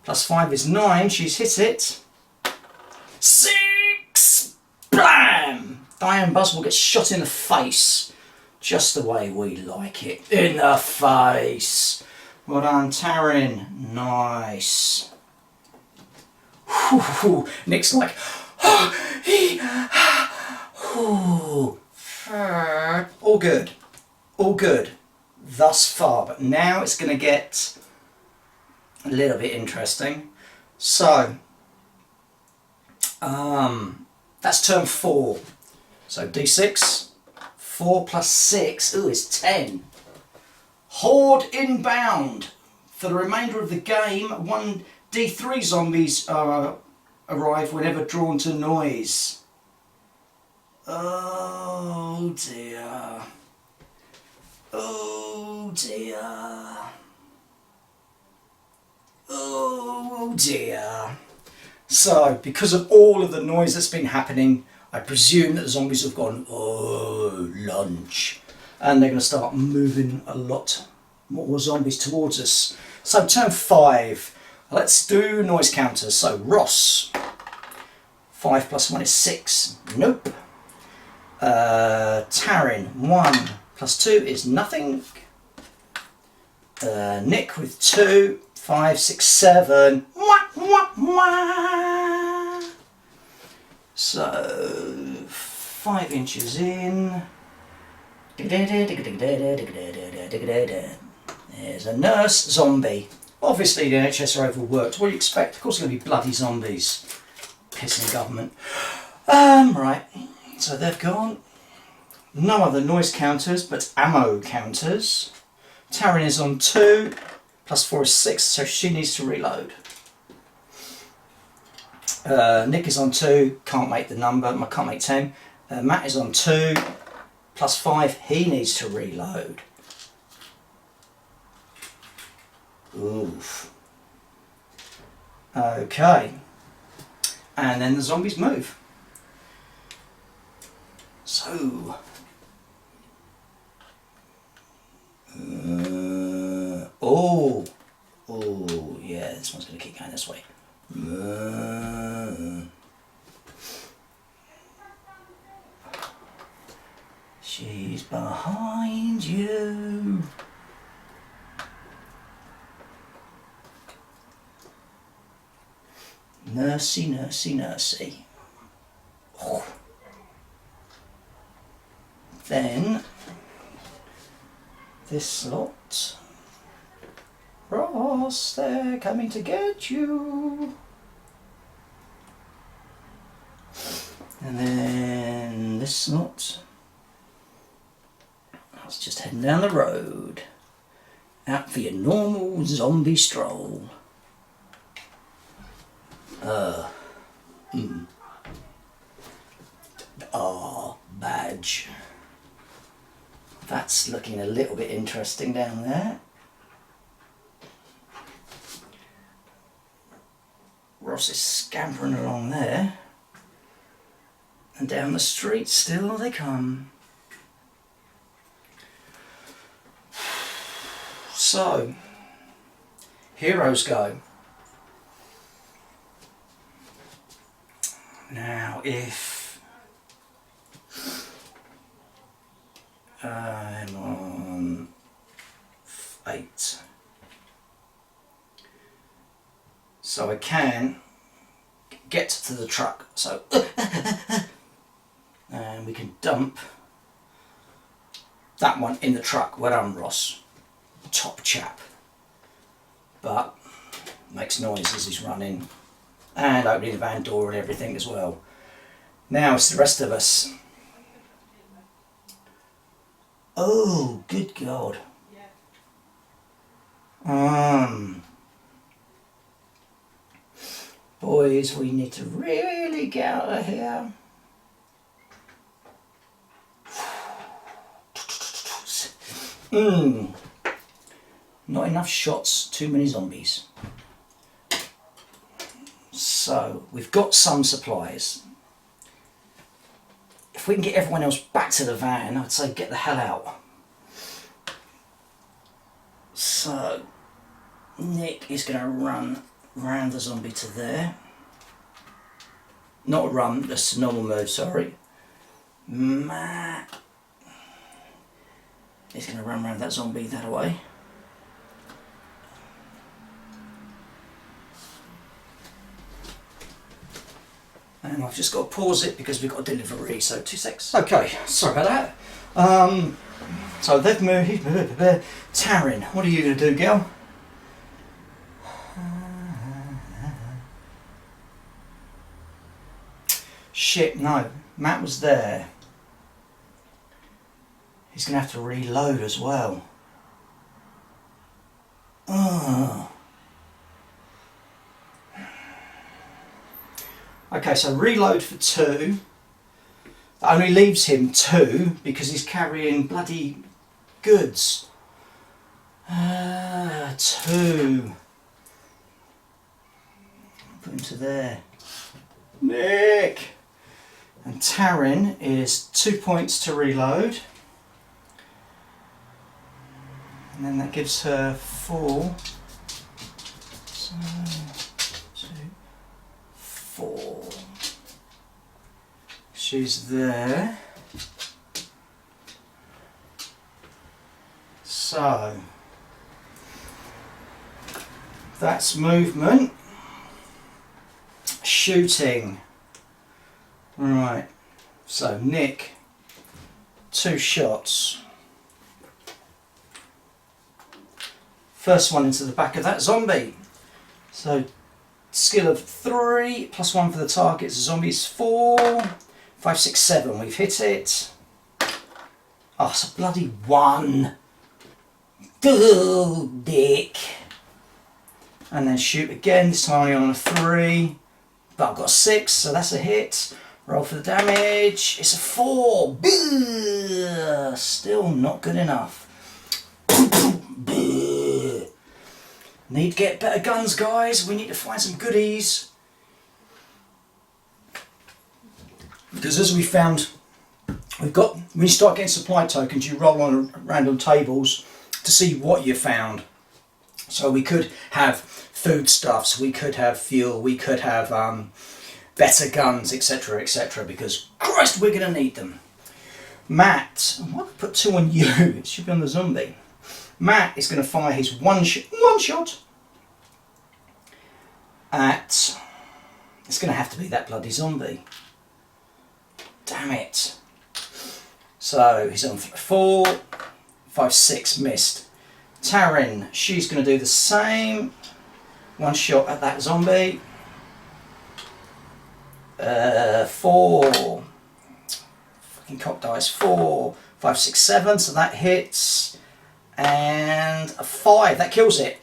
Plus 5 is 9, she's hit it. 6! Blam! Diane Buswell gets shot in the face. Just the way we like it. In the face. Well done, Taryn. Nice. Whew. Nick's like, oh, he Ooh. All good. All good thus far, but now it's going to get a little bit interesting. So, that's turn 4. So D6, 4 plus 6, ooh, is 10. Horde inbound. For the remainder of the game, 1 D3 zombies arrive whenever drawn to noise. Oh dear. Oh dear. Oh dear. So, because of all of the noise that's been happening, I presume that the zombies have gone, oh, lunch. And they're going to start moving a lot more zombies towards us. So, turn 5. Let's do noise counters. So, Ross. 5 plus 1 is 6. Nope. Taryn. 1 plus 2 is nothing. Nick with 2. 5, 6, 7. Wah, wah, wah. So, 5 inches in. There's a nurse zombie. Obviously the NHS are overworked. What do you expect? Of course it's going to be bloody zombies. Pissing government. Right. So they've gone. No other noise counters, but ammo counters. Taryn is on 2. Plus 4 is 6, so she needs to reload. Nick is on 2, can't make the number, can't make 10. Matt is on 2, plus 5, he needs to reload. Oof. Okay. And then the zombies move. So. Oh, yeah, this one's going to keep going this way. She's behind you. Nursey, nursey, nursey. Oh. Then, this slot. Ross, they're coming to get you. And then this slot. I was just heading down the road. Out for your normal zombie stroll. Badge. That's looking a little bit interesting down there. Ross is scampering along there. And down the street still they come. So, heroes go. Now if I'm on 8, so I can get to the truck, so and we can dump that one in the truck. Well done, Ross, top chap, but makes noise as he's running and opening the van door and everything as well. Now it's the rest of us. Oh, good God. Boys, we need to really get out of here. Not enough shots, too many zombies. So, we've got some supplies. If we can get everyone else back to the van, I'd say get the hell out. So, Nick is going to run round the zombie to there. Not a run, that's a normal move, sorry. Matt is going to run round that zombie that way. And I've just got to pause it because we've got a delivery, so 2 secs. Okay, sorry about that. So they've moved. Taryn, what are you going to do, girl? Shit, no. Matt was there. He's going to have to reload as well. Okay, so reload for 2. That only leaves him 2 because he's carrying bloody goods. 2. Put him to there. Nick! And Taryn is 2 points to reload. And then that gives her 4. So, 2, 4. She's there. So, that's movement. Shooting. Right. So, Nick, 2 shots. First one into the back of that zombie. So, skill of 3, plus 1 for the target. Zombies 4, 5, 6, 7. We've hit it. Oh, it's a bloody 1. Oh, dick. And then shoot again. This time only on a 3. But I've got a 6, so that's a hit. Roll for the damage. It's a 4. Still not good enough. Need to get better guns, guys. We need to find some goodies. Because as we found, when you start getting supply tokens, you roll on random tables to see what you found. So we could have foodstuffs, we could have fuel, we could have better guns, etc., etc. Because Christ, we're going to need them. Matt, I might put 2 on you. It should be on the zombie. Matt is going to fire his one shot at. It's going to have to be that bloody zombie. Damn it. So he's on 4, 5, 6, missed. Taryn, she's going to do the same. 1 shot at that zombie. 4. Fucking cock dice. 4, 5, 6, 7. So that hits. And a 5. That kills it.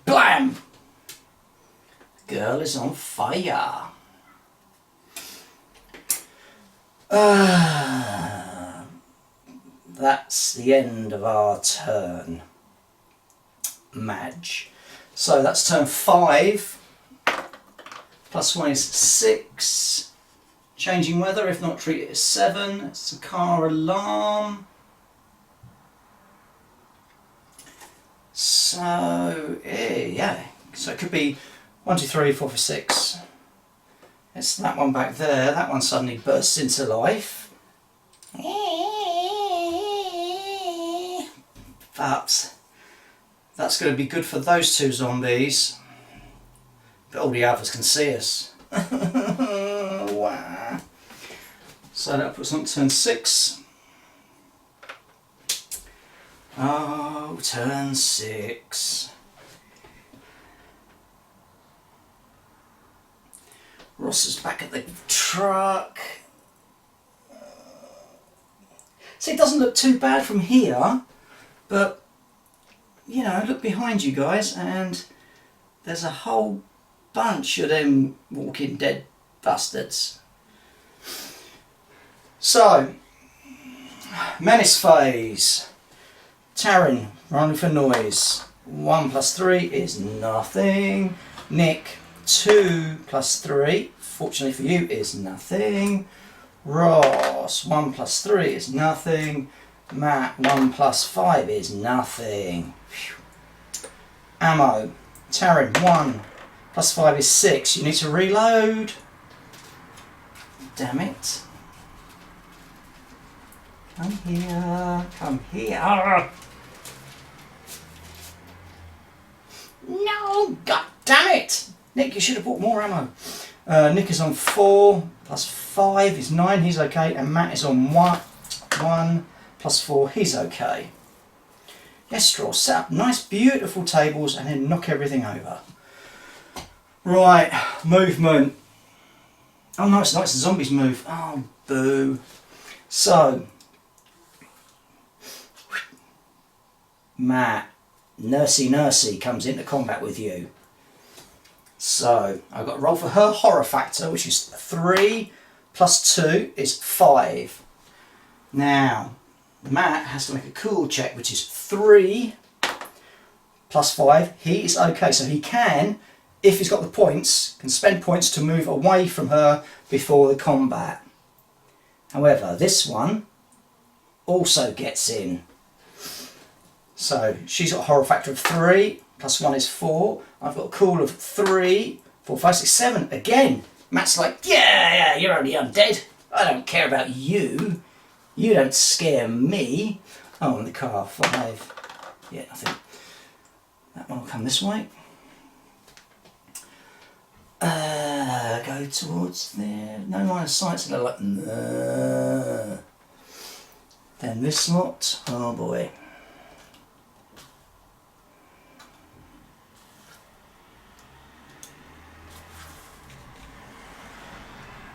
Blam! The girl is on fire. That's the end of our turn. Madge. So that's turn 5. Plus 1 is 6. Changing weather, if not treat it as 7. It's a car alarm. So, yeah. So it could be 1, 2, 3, 4, 5, 6. It's that one back there. That one suddenly bursts into life. But that's going to be good for those 2 zombies. But all the others can see us. Wow. So that puts on turn 6. Oh, turn 6. Ross is back at the truck. See, it doesn't look too bad from here, but, you know, look behind you guys, and there's a whole bunch of them Walking Dead bastards. So, menace phase. Taryn, rolling for noise. 1 plus 3 is nothing. Nick, 2 plus 3, fortunately for you, is nothing. Ross, 1 plus 3 is nothing. Matt, 1 plus 5 is nothing. Whew. Ammo. Taryn, 1 plus 5 is 6. You need to reload. Damn it. Come here. Come here. No, god damn it! Nick, you should have bought more ammo. Nick is on 4, plus 5 is 9, he's okay, and Matt is on 1, plus 4, he's okay. Yes, Straw, set up nice beautiful tables and then knock everything over. Right, movement. Oh no, it's not, it's the zombies move. Oh, boo. So, Matt, Nursey comes into combat with you. So, I've got to roll for her horror factor, which is 3 plus 2 is 5. Now, Matt has to make a cool check, which is 3 plus 5. He is okay, so he can, if he's got the points, can spend points to move away from her before the combat. However, this one also gets in. So she's got a horror factor of 3, plus 1 is 4. I've got a cool of 3, 4, 5, 6, 7. Again, Matt's like, yeah, you're only undead. I don't care about you. You don't scare me. Oh, and the car, 5. Yeah, I think that one will come this way. Go towards there. No line of sight, so they're like, no. Then this lot, oh boy.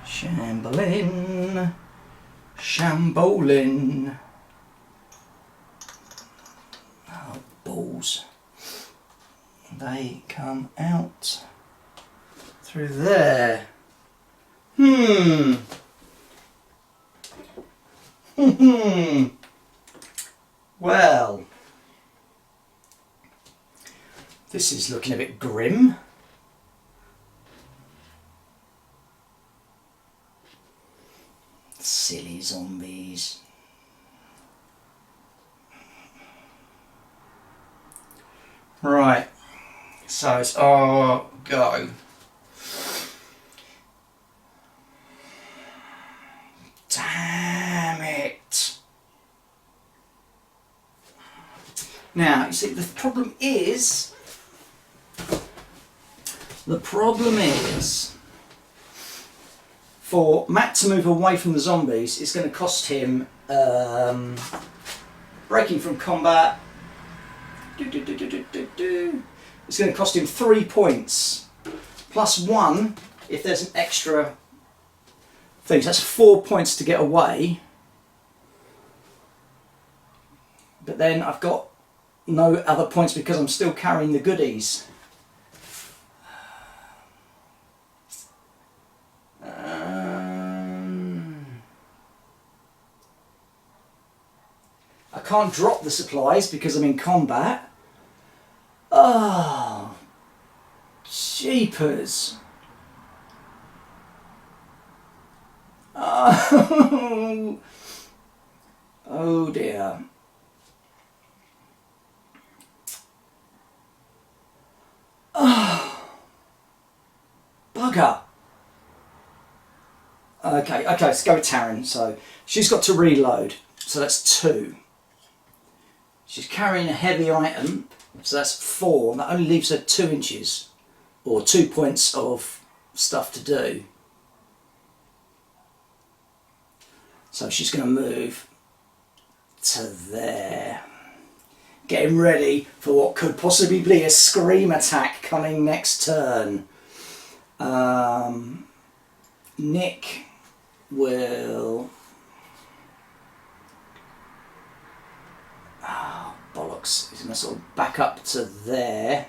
Shambling, shambolin. Oh, balls. They come out through there. Well, this is looking a bit grim. Silly zombies. Right, so it's our go. Damn it. Now, you see, the problem is, for Matt to move away from the zombies, it's going to cost him breaking from combat. It's going to cost him 3 points, plus 1 if there's an extra thing. So that's 4 points to get away. But then I've got no other points because I'm still carrying the goodies. I can't drop the supplies because I'm in combat. Oh, jeepers. Oh, oh dear. Oh, bugger. Okay, let's go with Taryn. So she's got to reload. So that's 2. She's carrying a heavy item. So that's 4. That only leaves her 2 inches. Or 2 points of stuff to do. So she's going to move to there. Getting ready for what could possibly be a scream attack coming next turn. Nick will... Oh, bollocks. He's going to sort of back up to there.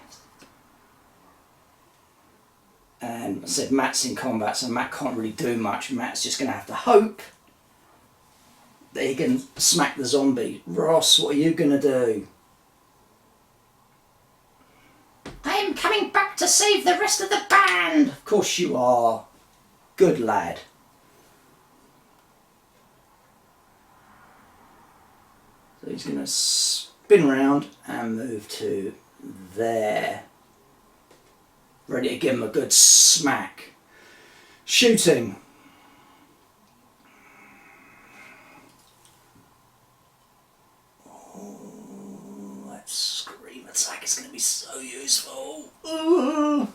And I said Matt's in combat, so Matt can't really do much. Matt's just going to have to hope that he can smack the zombie. Ross, what are you going to do? I am coming back to save the rest of the band! Of course you are. Good lad. So he's going to spin round and move to there. Ready to give him a good smack. Shooting. Oh, that scream attack is going to be so useful. Ooh.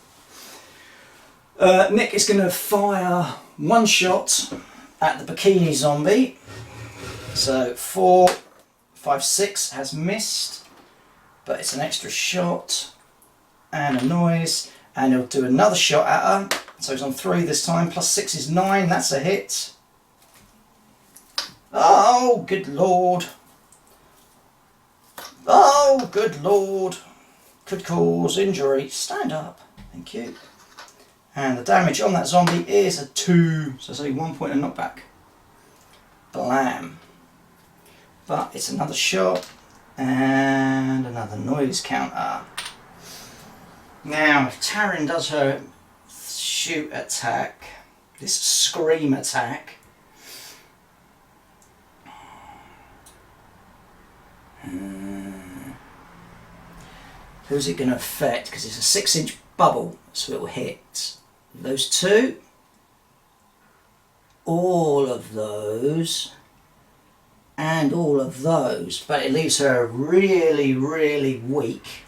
Nick is going to fire one shot at the bikini zombie. So 4, 5, 6 has missed, but it's an extra shot and a noise, and he'll do another shot at her. So he's on 3 this time, plus 6 is 9, that's a hit. Oh, good lord. Oh, good lord. Could cause injury. Stand up. Thank you. And the damage on that zombie is a 2. So it's only 1 point of knockback. Blam. But it's another shot. And another noise counter. Now, if Taryn does her shoot attack, this scream attack, who's it going to affect? Because it's a 6-inch bubble, so it will hit those 2, all of those, and all of those. But it leaves her really, really weak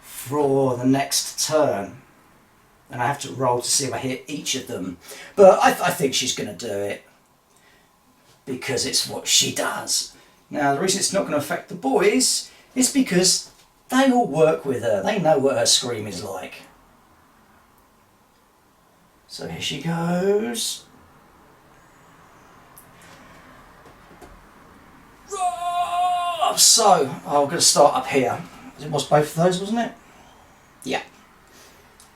for the next turn. And I have to roll to see if I hit each of them. But I think she's going to do it, because it's what she does. Now, the reason it's not going to affect the boys is because they all work with her. They know what her scream is like. So here she goes. So, I'm going to start up here. It was both of those, wasn't it? Yeah.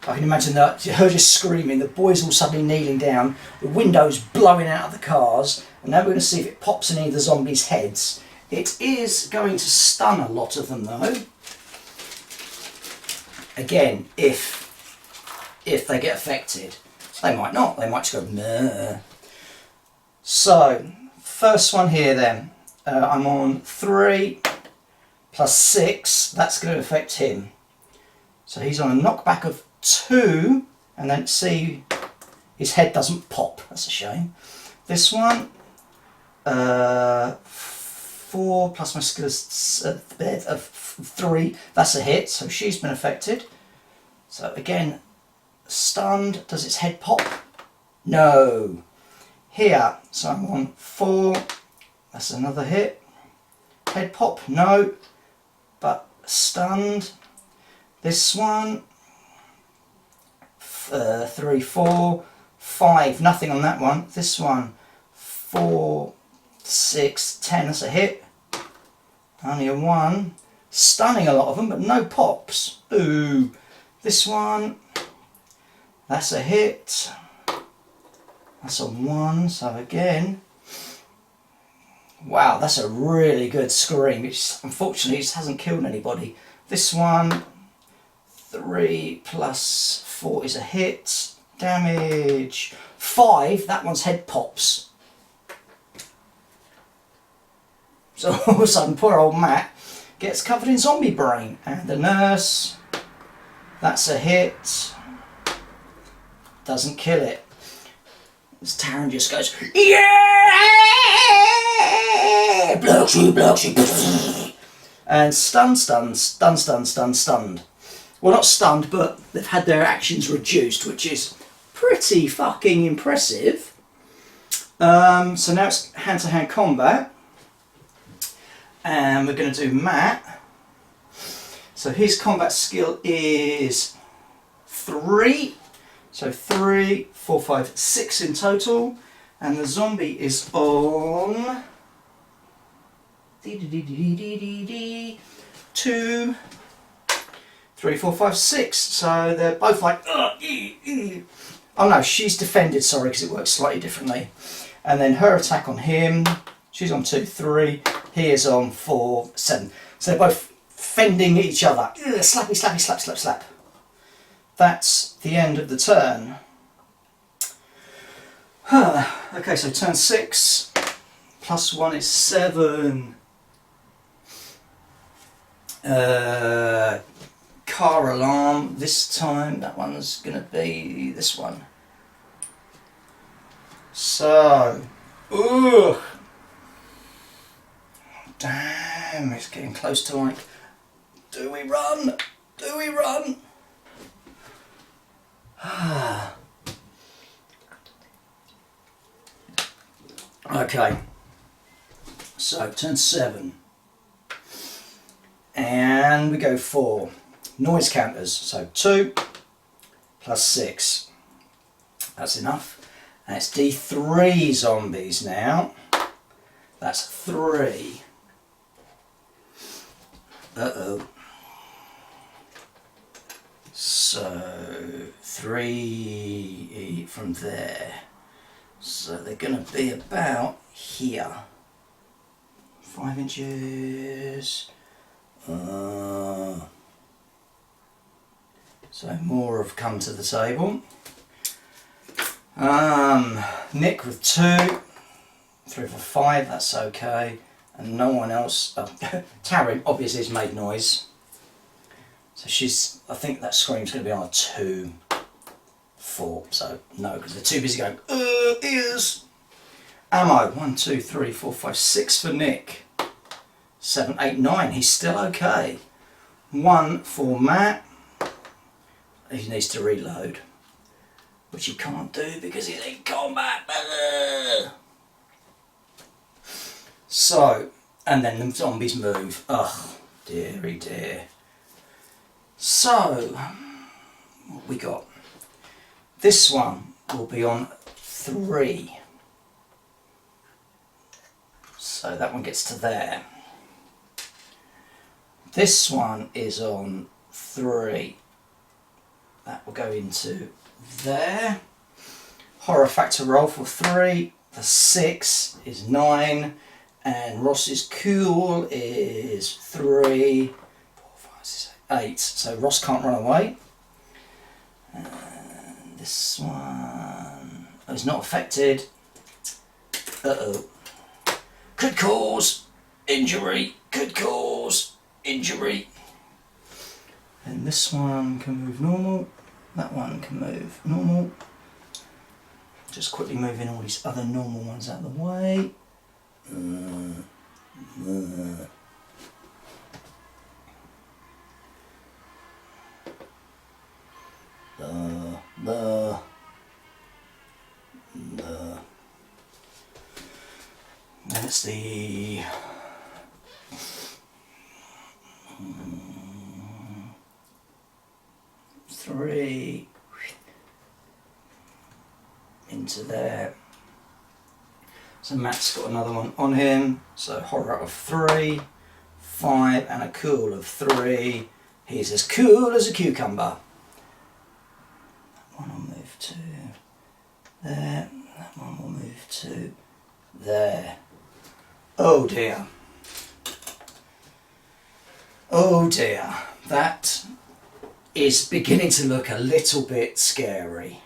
I can imagine that, her just screaming, the boys all suddenly kneeling down, the windows blowing out of the cars, and now we're going to see if it pops in any of the zombies' heads. It is going to stun a lot of them though. Again, if they get affected. They might not, they might just go meh. So, first one here then. I'm on 3 plus 6, that's going to affect him. So he's on a knockback of 2, and then see, his head doesn't pop, that's a shame. This one, 4 plus my skills of 3, that's a hit, so she's been affected. So again, stunned, does its head pop? No. Here, so I'm on 4, that's another hit. Head pop? No. But stunned. This one, 3, 4, 5, nothing on that one. This one, 4, 6, 10, that's a hit. Only a 1. Stunning a lot of them, but no pops. Ooh. This one, that's a hit. That's a 1, so again. Wow, that's a really good scream. Unfortunately, it just hasn't killed anybody. This one, 3 plus 4 is a hit. Damage 5, that one's head pops. So all of a sudden, poor old Matt gets covered in zombie brain. And the nurse, that's a hit. Doesn't kill it. As Taryn just goes, yeah! Bloxy. And stunned. Well, not stunned, but they've had their actions reduced, which is pretty fucking impressive. So now it's hand-to-hand combat. And we're going to do Matt. So his combat skill is 3. So 3, 4, 5, 6 in total. And the zombie is on 2, 3, 4, 5, 6. So they're both like, oh no, she's defended, sorry, because it works slightly differently. And then her attack on him, she's on 2, 3, he is on 4, 7. So they're both fending each other. Slappy, slappy, slap, slap, slap. That's the end of the turn. Okay, so turn 6, plus 1 is 7. Car alarm, this time that one's going to be this one. So, ugh. Damn, it's getting close to like, do we run? Do we run? Okay, so turn 7. And we go for noise counters. So 2 plus 6. That's enough. And it's D3 zombies now. That's 3. Uh-oh. So 3 from there. So they're going to be about here. 5 inches. So more have come to the table. Nick with 2. 3 for 5, that's okay. And no one else. Taryn obviously has made noise. So I think that scream's going to be on a 2, 4. So no, because they're too busy going, ears. Ammo, 1, 2, 3, 4, 5, 6 for Nick. 7, 8, 9, he's still okay. 1 for Matt. He needs to reload, which he can't do because he's in combat. So, and then the zombies move. Oh, dearie dear. So, what we got? This one will be on 3. So that one gets to there. This one is on 3. That will go into there. Horror factor roll for 3. The 6 is 9. And Ross's cool is 3, 4, 5, 6, 8. So Ross can't run away. And this one is not affected. Uh-oh. Could cause injury. Could cause injury. And this one can move normal. That one can move normal. Just quickly moving all these other normal ones out of the way. That's the 3 into there. So Matt's got another one on him. So horror of 3, 5, and a cool of 3. He's as cool as a cucumber. That one will move to there. That one will move to there. Oh dear. Oh dear. That is beginning to look a little bit scary.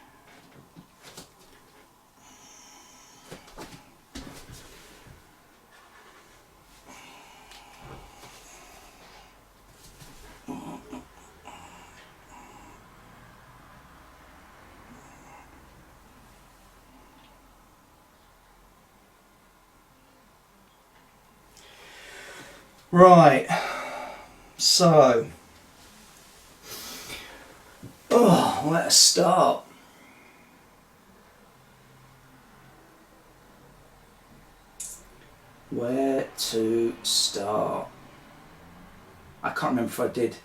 Right, so, let's start. Where to start? I can't remember if I did.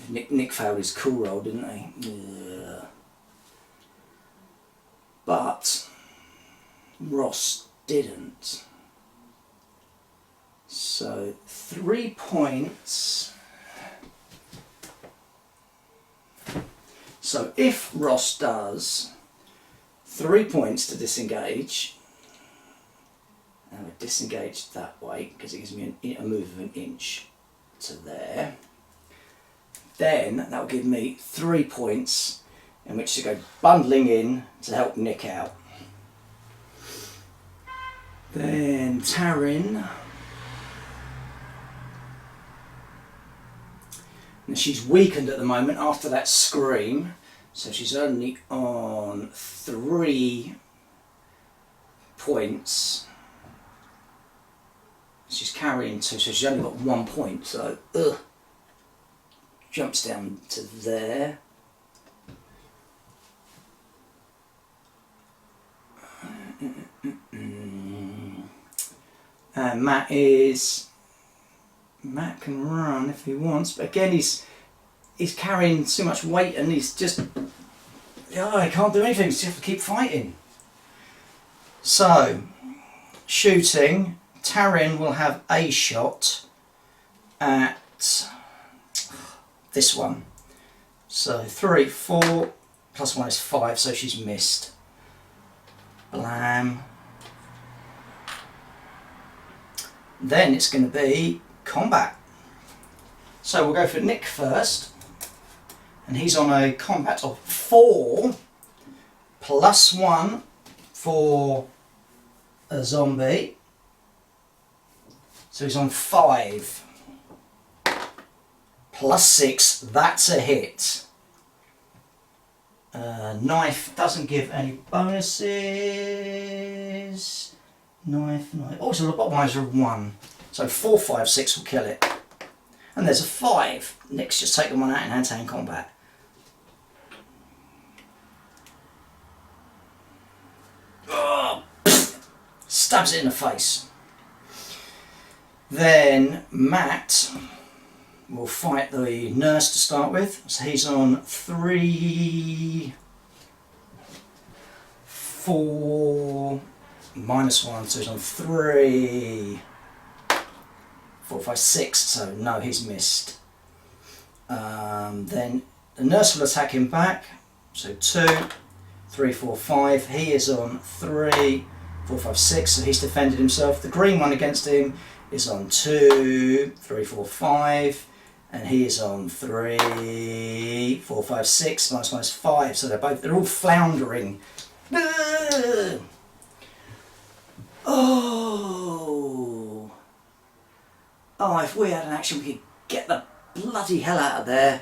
Nick failed his cool roll, didn't he? Yeah. But Ross didn't. So 3 points. So if Ross does 3 points to disengage, and I would disengage that way because it gives me a move of an inch to there, then that will give me 3 points in which to go bundling in to help Nick out. Then Taryn. And she's weakened at the moment after that scream, so she's only on 3 points. She's carrying 2, so she's only got 1 point, so jumps down to there. And Matt can run if he wants, but again he's carrying too much weight and he's just, oh, he can't do anything, so you have to keep fighting. So, shooting, Taryn will have a shot at this one. So 3, 4, plus 1 is 5, so she's missed. Blam. Then it's going to be combat. So we'll go for Nick first. And he's on a combat of 4, plus 1 for a zombie. So he's on 5. Plus 6, that's a hit. Knife doesn't give any bonuses. Knife. Oh, so the bottomizer of 1. So 4, 5, 6 will kill it. And there's a 5. Nick's just taken one out in hand-to-hand combat. Oh, stabs it in the face. Then Matt will fight the nurse to start with. So he's on 3, 4, minus 1, so he's on 3, 4, 5, 6, so no, he's missed. Then the nurse will attack him back, so 2, 3, 4, 5, he is on 3, 4, 5, 6, so he's defended himself. The green one against him is on 2, 3, 4, 5, and he is on 3, 4, 5, 6, minus 1 is 5, so they're all floundering. Oh, if we had an action, we could get the bloody hell out of there.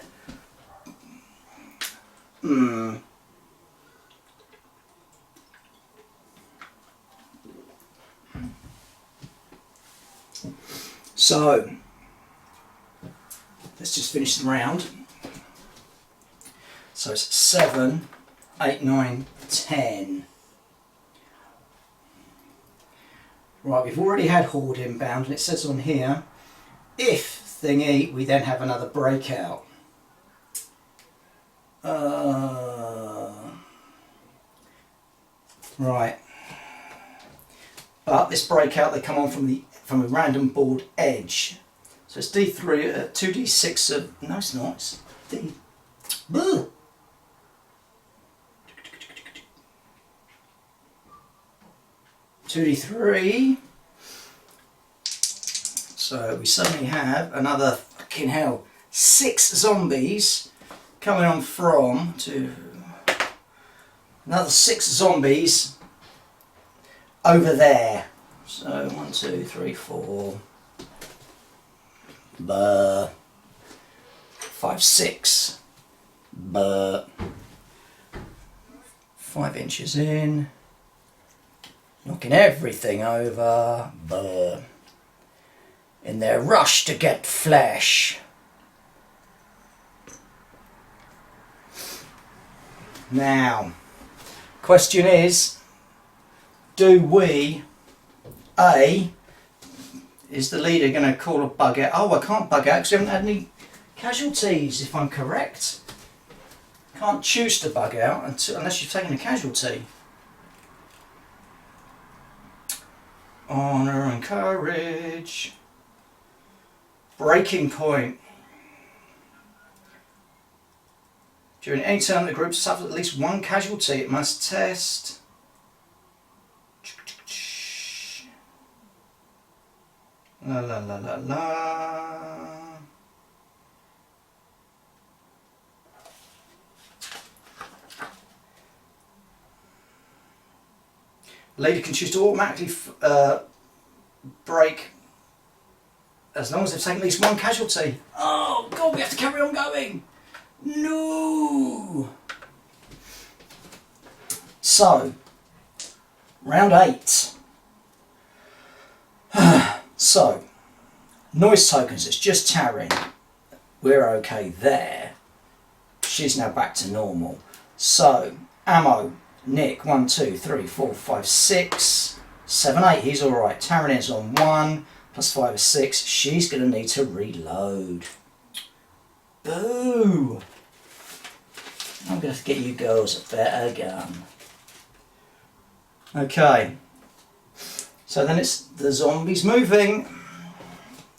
So, let's just finish the round. So it's 7, 8, 9, 10. Right, we've already had Horde inbound, and it says on here, if thingy, we then have another breakout. Right. But this breakout, they come on from a random board edge. So it's D3, 2D6 of, no it's not, it's D. Boo! 2D3. So we suddenly have another, fucking hell, 6 zombies coming on from another 6 zombies over there. So 1, 2, 3, 4, 5, 6, 5 inches in, knocking everything over, in their rush to get flesh. Now, question is, do we, is the leader going to call a bug out? Oh, I can't bug out because we haven't had any casualties, if I'm correct. Can't choose to bug out unless you've taken a casualty. Honour and courage. Breaking point. During any turn the group suffers at least 1 casualty, it must test. La la la la la. Leader can choose to automatically break as long as they've taken at least 1 casualty. Oh God, we have to carry on going. No. So, round 8. So, noise tokens, it's just Taryn. We're okay there. She's now back to normal. So, ammo. Nick, 1, 2, 3, 4, 5, 6, 7, 8. He's alright. Taryn is on 1, plus 5 is 6. She's going to need to reload. Boo! I'm going to get you girls a better gun. Okay. So then it's the zombies moving.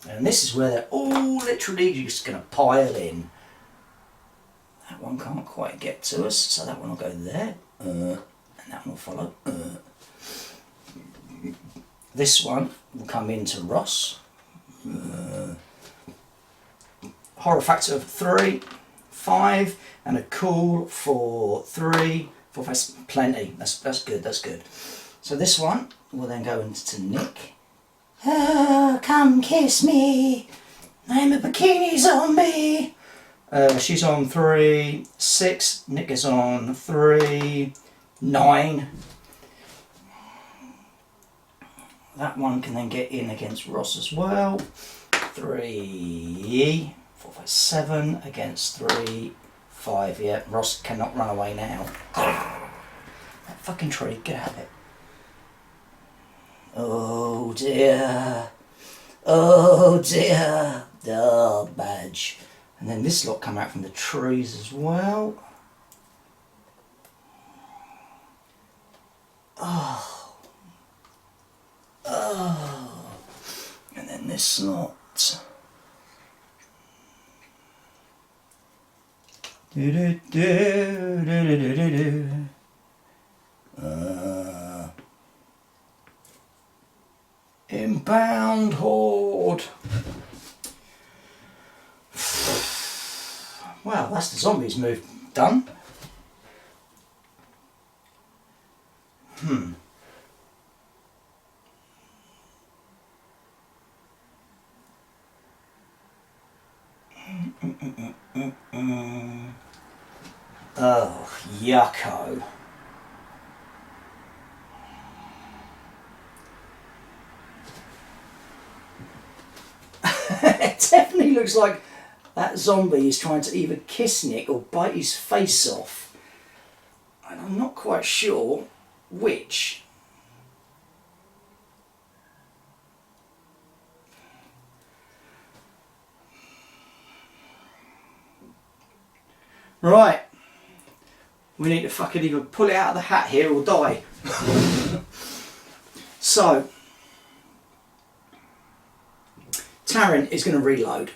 And this is where they're all literally just going to pile in. That one can't quite get to us, so that one will go there. And that one will follow. This one will come into Ross. Horror factor of 3, 5, and a cool for 3, 4, 5, plenty. That's good, that's good. So this one will then go into Nick. Oh, come kiss me. I'm a bikini zombie. She's on 3, 6. Nick is on 3, 9. That one can then get in against Ross as well. 3, 4, 5, 7 against 3, 5. Yeah, Ross cannot run away now. That fucking tree, get out of it. Oh dear. Oh dear. Oh, badge. And then this lot come out from the trees as well. Oh. Oh. And then this lot. Inbound horde. Well, that's the zombies move done. Oh, yucko. It definitely looks like that zombie is trying to either kiss Nick or bite his face off. And I'm not quite sure which. Right. We need to fucking either pull it out of the hat here or die. So, Taryn is going to reload.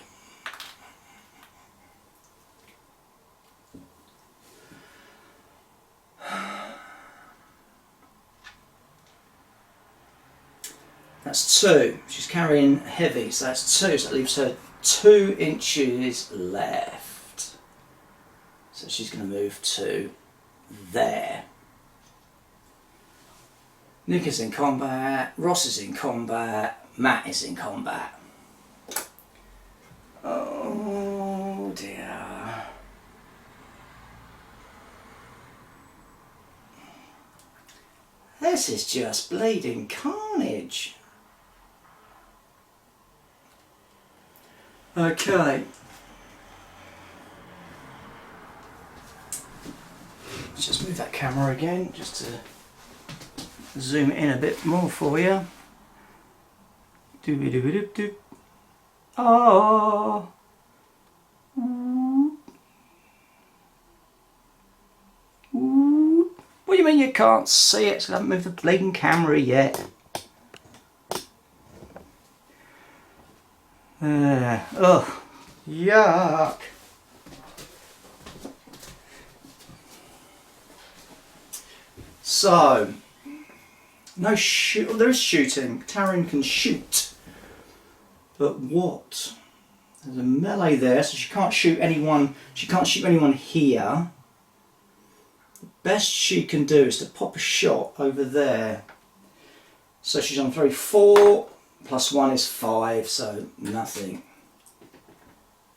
That's 2. She's carrying heavy, so that's 2. So that leaves her 2 inches left. So she's going to move to there. Nick is in combat. Ross is in combat. Matt is in combat. Oh dear. This is just bleeding carnage. Okay. Let's just move that camera again, just to zoom in a bit more for you. Dooby-dooby-doop-doop. Oh. What do you mean you can't see it? So I haven't moved the bleeding camera yet. Oh, yuck. So, no shoot. Oh, there is shooting. Taryn can shoot. But what? There's a melee there, so she can't shoot anyone. She can't shoot anyone here. The best she can do is to pop a shot over there. So she's on 3, 4. Plus 1 is 5, so nothing.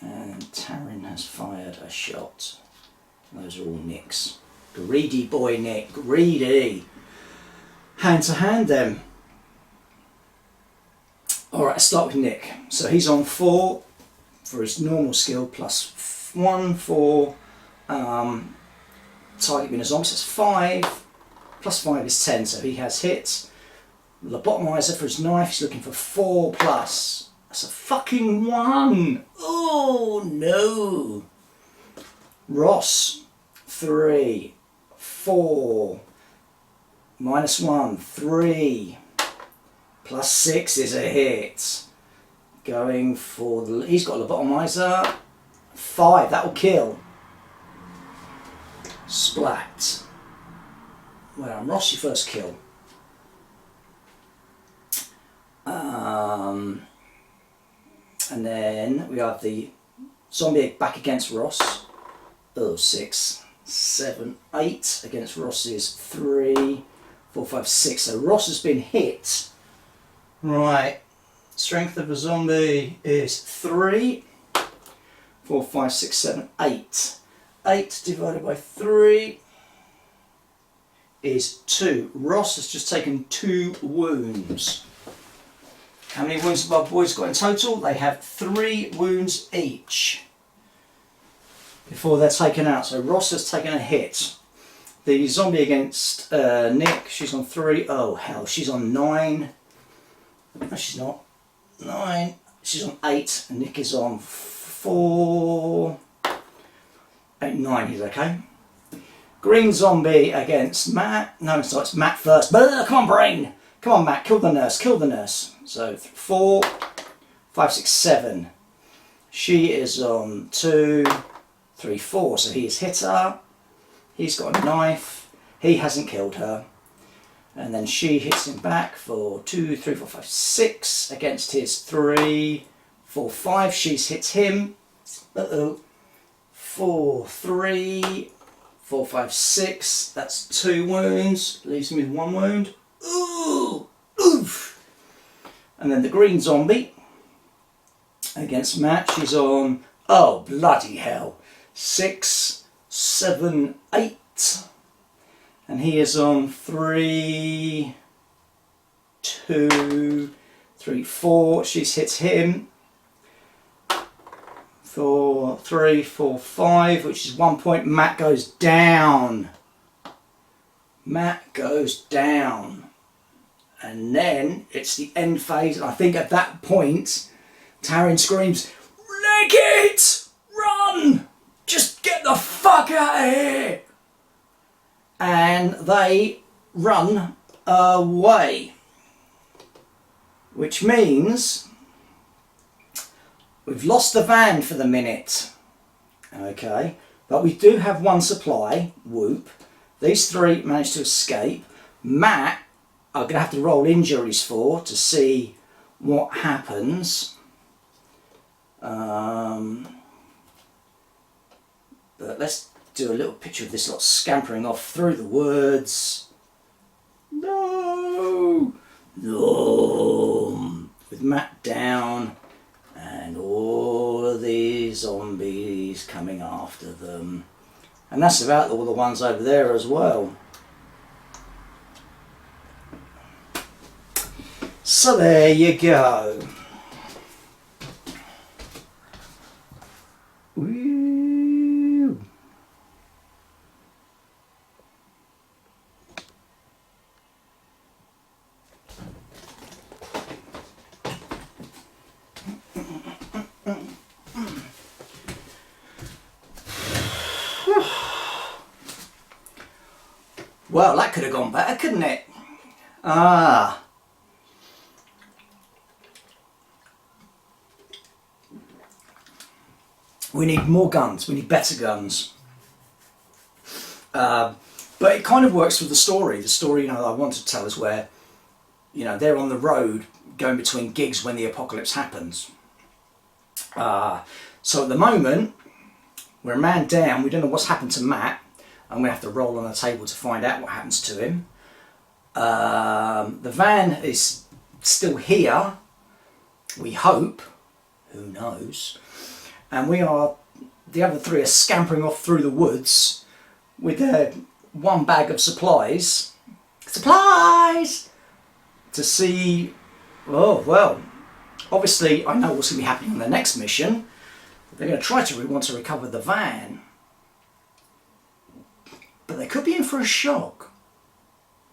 And Taryn has fired a shot. Those are all Nick's. Greedy boy Nick, greedy. Hand to hand then. Alright, let's start with Nick. So he's on 4 for his normal skill, plus 1 for target being a zombie, so that's 5. +5 is 10, so he has hits. Lobotomizer for his knife, he's looking for 4+. That's a fucking 1. Oh no. Ross, 3, 4, -1, 3, +6 is a hit. Going for the, he's got a lobotomizer, 5, that will kill. Splat. Well, Ross, your first kill. And then we have the zombie back against Ross. Oh, 6, 7, 8 against Ross's 3, 4, 5, 6. So Ross has been hit. Right. Strength of a zombie is 3, 4, 5, 6, 7, 8. 8 divided by 3 is 2. Ross has just taken 2 wounds. How many wounds have our boys got in total? They have 3 wounds each before they're taken out. So Ross has taken a hit. The zombie against Nick, she's on 3. Oh hell, she's on 9. No, she's not. 9. She's on 8. And Nick is on 4. 8, 9. He's okay. Green zombie against Matt. No, so it's Matt first. Blah, come on, brain. Come on, Matt. Kill the nurse. Kill the nurse. So 4, 5, 6, 7. She is on 2, 3, 4. So he has hit her. He's got a knife. He hasn't killed her. And then she hits him back for 2, 3, 4, 5, 6 against his 3, 4, 5. She's hit him. 4, 3, 4, 5, 6. That's 2 wounds. Leaves him with 1 wound. Ooh, oof. And then the green zombie against Matt. She's on, oh bloody hell, 6, 7, 8. And he is on 3, 2, 3, 4. She's hit him. 4, 3, 4, 5, which is 1 point. Matt goes down. Matt goes down. And then it's the end phase. And I think at that point, Taryn screams, "Leg it! Run! Just get the fuck out of here!" And they run away. Which means we've lost the van for the minute. Okay, but we do have 1 supply. Whoop. These 3 managed to escape. Matt, I'm going to have to roll injuries for to see what happens. But let's do a little picture of this lot scampering off through the woods. No! No! With Matt down and all of these zombies coming after them. And that's about all the ones over there as well. So there you go. Woo. Well, that could have gone better, couldn't it? Ah. We need more guns, we need better guns. But it kind of works with the story. The story, I want to tell is where, they're on the road going between gigs when the apocalypse happens. So at the moment, we're a man down, we don't know what's happened to Matt, and we have to roll on the table to find out what happens to him. The van is still here, we hope, who knows. And the other 3 are scampering off through the woods with their 1 bag of supplies. Supplies! To see, oh well, obviously I know what's going to be happening on the next mission. They're going to try to want to recover the van. But they could be in for a shock.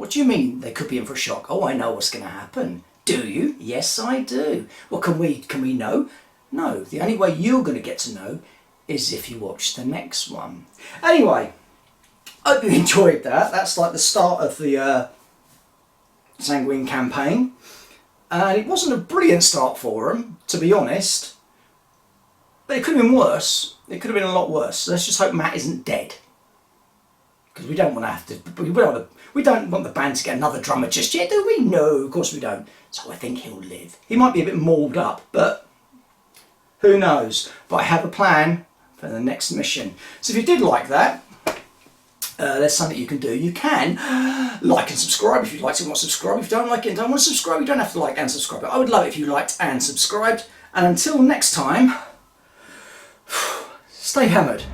What do you mean they could be in for a shock? Oh, I know what's going to happen. Do you? Yes, I do. Well, can we know? No, the only way you're going to get to know is if you watch the next one. Anyway, I hope you enjoyed that. That's like the start of the Sanguine campaign. And it wasn't a brilliant start for them, to be honest. But it could have been worse. It could have been a lot worse. So let's just hope Matt isn't dead. Because we don't want to have to... We don't want the band to get another drummer just yet, do we? No, of course we don't. So I think he'll live. He might be a bit mauled up, but who knows? But I have a plan for the next mission. So if you did like that, there's something you can do. You can like and subscribe if you'd like to want to subscribe. If you don't like it and don't want to subscribe, you don't have to like and subscribe. But I would love it if you liked and subscribed. And until next time, stay hammered.